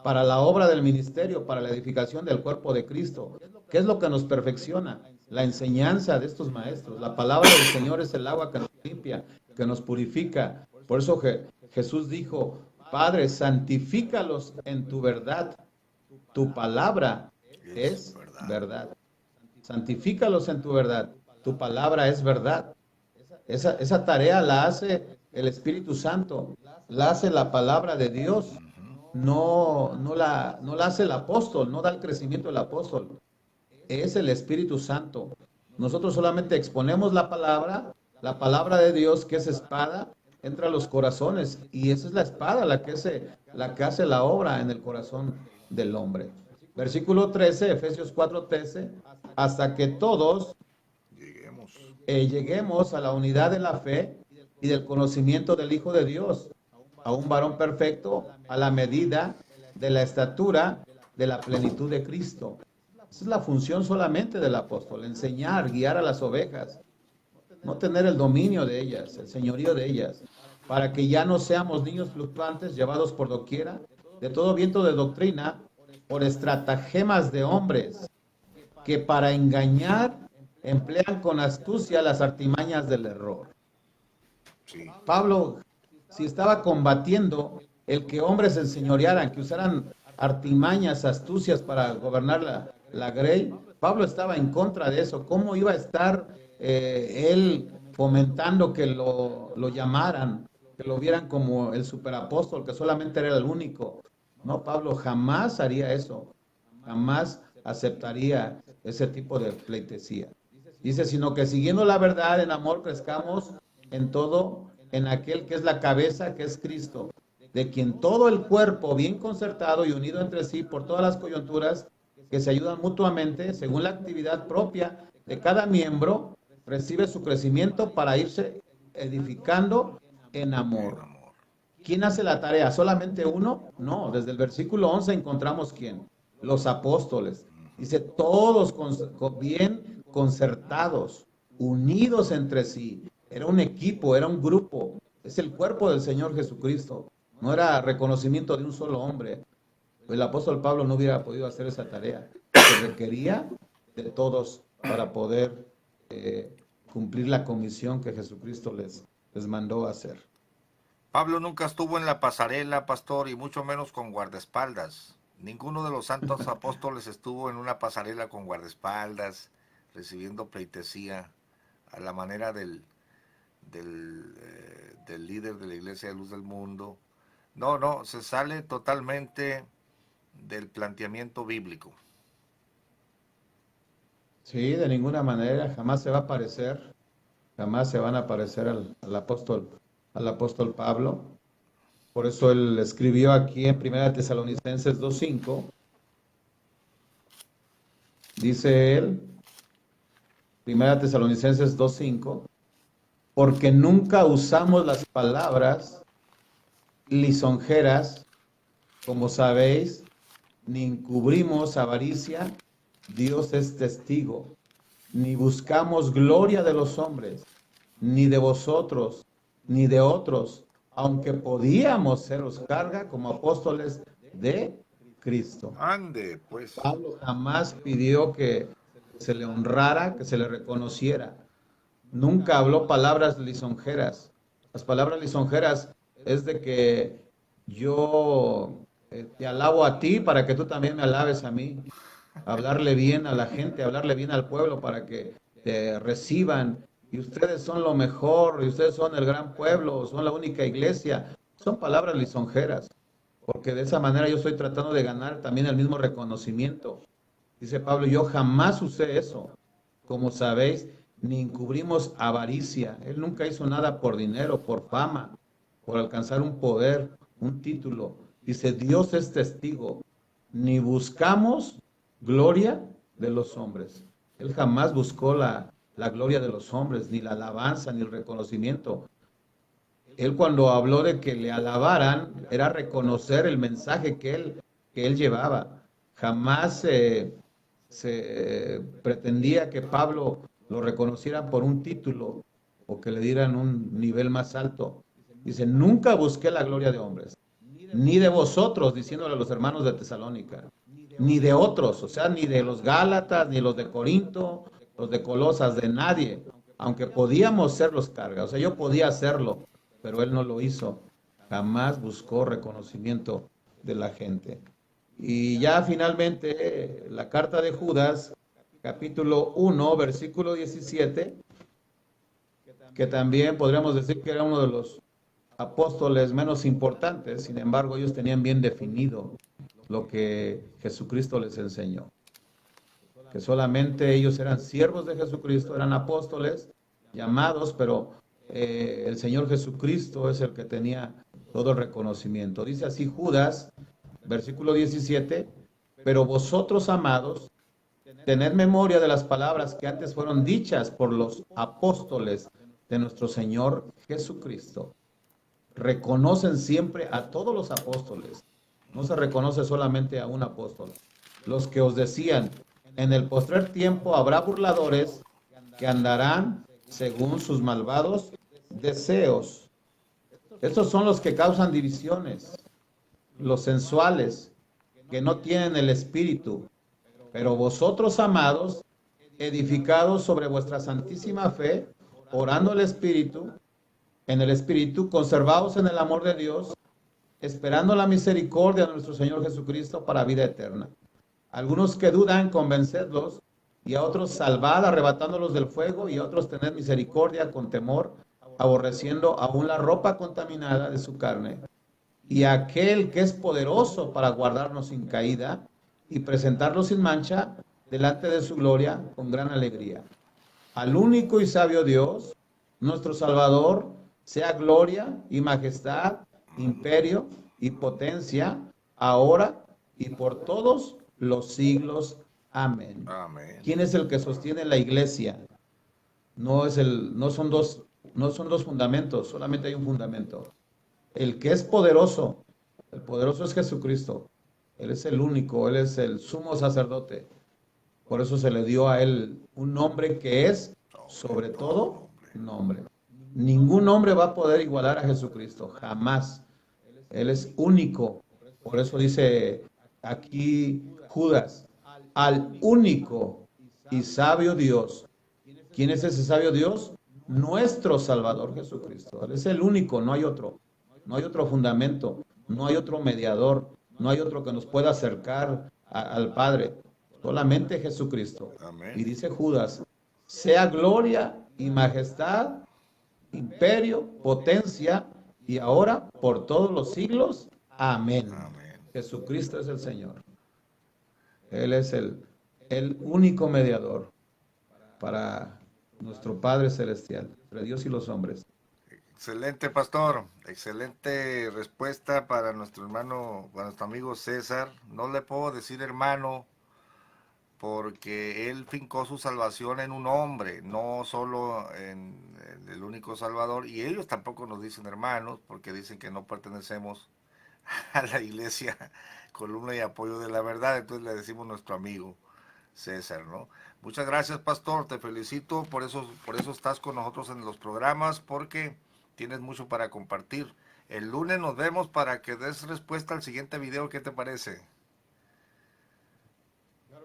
para la obra del ministerio, para la edificación del cuerpo de Cristo. ¿Qué es lo que nos perfecciona? la enseñanza de estos maestros. La palabra del Señor es el agua que nos limpia, que nos purifica. Por eso Jesús dijo, Padre, santifícalos en tu verdad. Tu palabra es verdad. Santifícalos en tu verdad. Tu palabra es verdad. Esa tarea la hace el Espíritu Santo, la hace la palabra de Dios. No la hace el apóstol, no da el crecimiento del apóstol. Es el Espíritu Santo. Nosotros solamente exponemos la palabra de Dios, que es espada, entra a los corazones, y esa es la espada la que hace la obra en el corazón del hombre. Versículo 13, Efesios 4:13, hasta que todos lleguemos a la unidad de la fe y del conocimiento del Hijo de Dios, a un varón perfecto, a la medida de la estatura de la plenitud de Cristo. Esa es la función solamente del apóstol, enseñar, guiar a las ovejas, no tener el dominio de ellas, el señorío de ellas, para que ya no seamos niños fluctuantes llevados por doquiera, de todo viento de doctrina, por estratagemas de hombres, que para engañar emplean con astucia las artimañas del error. Sí. Pablo, si estaba combatiendo el que hombres se enseñorearan, que usaran artimañas, astucias para gobernar la grey, Pablo estaba en contra de eso. ¿Cómo iba a estar él fomentando que lo llamaran, que lo vieran como el superapóstol, que solamente era el único? No, Pablo jamás haría eso, jamás aceptaría ese tipo de pleitesía. Dice, sino que siguiendo la verdad en amor crezcamos en todo, en aquel que es la cabeza, que es Cristo, de quien todo el cuerpo, bien concertado y unido entre sí por todas las coyunturas, que se ayudan mutuamente, según la actividad propia de cada miembro, recibe su crecimiento para irse edificando en amor. ¿Quién hace la tarea? ¿Solamente uno? No, desde el versículo 11 encontramos quién. Los apóstoles. Dice, todos bien concertados, unidos entre sí. Era un equipo, era un grupo. Es el cuerpo del Señor Jesucristo. No era reconocimiento de un solo hombre. El apóstol Pablo no hubiera podido hacer esa tarea. Se requería de todos para poder cumplir la comisión que Jesucristo les mandó a hacer. Pablo nunca estuvo en la pasarela, pastor, y mucho menos con guardaespaldas. Ninguno de los santos apóstoles estuvo en una pasarela con guardaespaldas, recibiendo pleitesía a la manera del líder de la Iglesia de Luz del Mundo. No, se sale totalmente del planteamiento bíblico. Sí, de ninguna manera, jamás se va a parecer, jamás se van a parecer al apóstol Pablo. Por eso él escribió aquí en 1 Tesalonicenses 2:5, dice él, 1 Tesalonicenses 2:5, porque nunca usamos las palabras lisonjeras, como sabéis, ni encubrimos avaricia, Dios es testigo, ni buscamos gloria de los hombres, ni de vosotros, ni de otros, aunque podíamos seros carga como apóstoles de Cristo. Ande, pues. Pablo jamás pidió que se le honrara, que se le reconociera. Nunca habló palabras lisonjeras. Las palabras lisonjeras es de que yo te alabo a ti para que tú también me alabes a mí. Hablarle bien a la gente, hablarle bien al pueblo para que te reciban. Y ustedes son lo mejor, y ustedes son el gran pueblo, son la única iglesia. Son palabras lisonjeras, porque de esa manera yo estoy tratando de ganar también el mismo reconocimiento. Dice Pablo, yo jamás usé eso. Como sabéis, ni encubrimos avaricia. Él nunca hizo nada por dinero, por fama, por alcanzar un poder, un título. Dice, Dios es testigo. Ni buscamos gloria de los hombres. Él jamás buscó la gloria de los hombres, ni la alabanza, ni el reconocimiento. Él cuando habló de que le alabaran, era reconocer el mensaje que él llevaba. Jamás se pretendía que Pablo lo reconociera por un título o que le dieran un nivel más alto. Dice, nunca busqué la gloria de hombres, ni de vosotros, diciéndole a los hermanos de Tesalónica, ni de otros, o sea, ni de los Gálatas, ni los de Corinto, los de Colosas, de nadie, aunque podíamos ser los cargas. O sea, yo podía hacerlo, pero él no lo hizo. Jamás buscó reconocimiento de la gente. Y ya finalmente la carta de Judas, capítulo 1, versículo 17, que también podríamos decir que era uno de los apóstoles menos importantes, sin embargo ellos tenían bien definido lo que Jesucristo les enseñó, que solamente ellos eran siervos de Jesucristo, eran apóstoles llamados, pero el Señor Jesucristo es el que tenía todo el reconocimiento. Dice así Judas, versículo 17, pero vosotros, amados, tened memoria de las palabras que antes fueron dichas por los apóstoles de nuestro Señor Jesucristo. Reconocen siempre a todos los apóstoles. No se reconoce solamente a un apóstol. Los que os decían, en el postrer tiempo habrá burladores que andarán según sus malvados deseos. Estos son los que causan divisiones, los sensuales, que no tienen el espíritu. Pero vosotros, amados, edificados sobre vuestra santísima fe, orando en el espíritu, conservados en el amor de Dios, esperando la misericordia de nuestro Señor Jesucristo para vida eterna. Algunos que dudan, convencedlos, y a otros salvad, arrebatándolos del fuego, y a otros tened misericordia con temor, aborreciendo aún la ropa contaminada de su carne, y aquel que es poderoso para guardarnos sin caída, y presentarnos sin mancha delante de su gloria con gran alegría. Al único y sabio Dios, nuestro Salvador, sea gloria y majestad, imperio y potencia, ahora y por todos los siglos. Amén. Amén. ¿Quién es el que sostiene la iglesia? No son dos fundamentos, solamente hay un fundamento. El que es poderoso, el poderoso es Jesucristo. Él es el único, Él es el sumo sacerdote. Por eso se le dio a Él un nombre que es sobre todo nombre. Ningún hombre va a poder igualar a Jesucristo, jamás. Él es único. Por eso dice aquí Judas, al único y sabio Dios. ¿Quién es ese sabio Dios? Nuestro Salvador Jesucristo. Él es el único, no hay otro. No hay otro fundamento, no hay otro mediador, no hay otro que nos pueda acercar al Padre. Solamente Jesucristo. Amén. Y dice Judas, sea gloria y majestad, imperio, potencia, y ahora por todos los siglos. Amén. Amén. Jesucristo es el Señor. Él es el único mediador para nuestro Padre Celestial, entre Dios y los hombres. Excelente, pastor. Excelente respuesta para nuestro hermano, para nuestro amigo César. No le puedo decir hermano porque él fincó su salvación en un hombre, no solo en el único Salvador. Y ellos tampoco nos dicen hermanos porque dicen que no pertenecemos a la iglesia columna y apoyo de la verdad. Entonces le decimos nuestro amigo César, ¿no? Muchas gracias, pastor. Te felicito. Por eso estás con nosotros en los programas, porque tienes mucho para compartir. El lunes nos vemos para que des respuesta al siguiente video. ¿Qué te parece?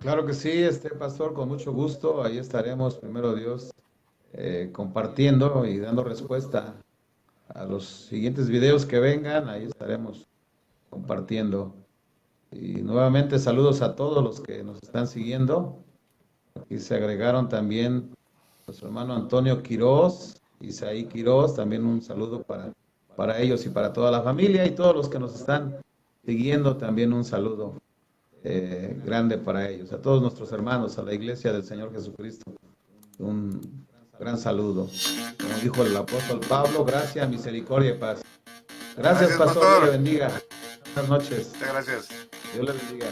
Claro que sí, pastor, con mucho gusto. Ahí estaremos, primero Dios, compartiendo y dando respuesta a los siguientes videos que vengan. Ahí estaremos compartiendo. Y nuevamente saludos a todos los que nos están siguiendo. Aquí se agregaron también nuestro hermano Antonio Quiroz, Isaí Quiroz, también un saludo para ellos y para toda la familia, y todos los que nos están siguiendo, también un saludo grande para ellos, a todos nuestros hermanos, a la iglesia del Señor Jesucristo, un gran saludo. Como dijo el apóstol Pablo, gracia, misericordia y paz. Gracias, pastor. Dios le bendiga. Buenas noches. Muchas gracias. Dios le bendiga.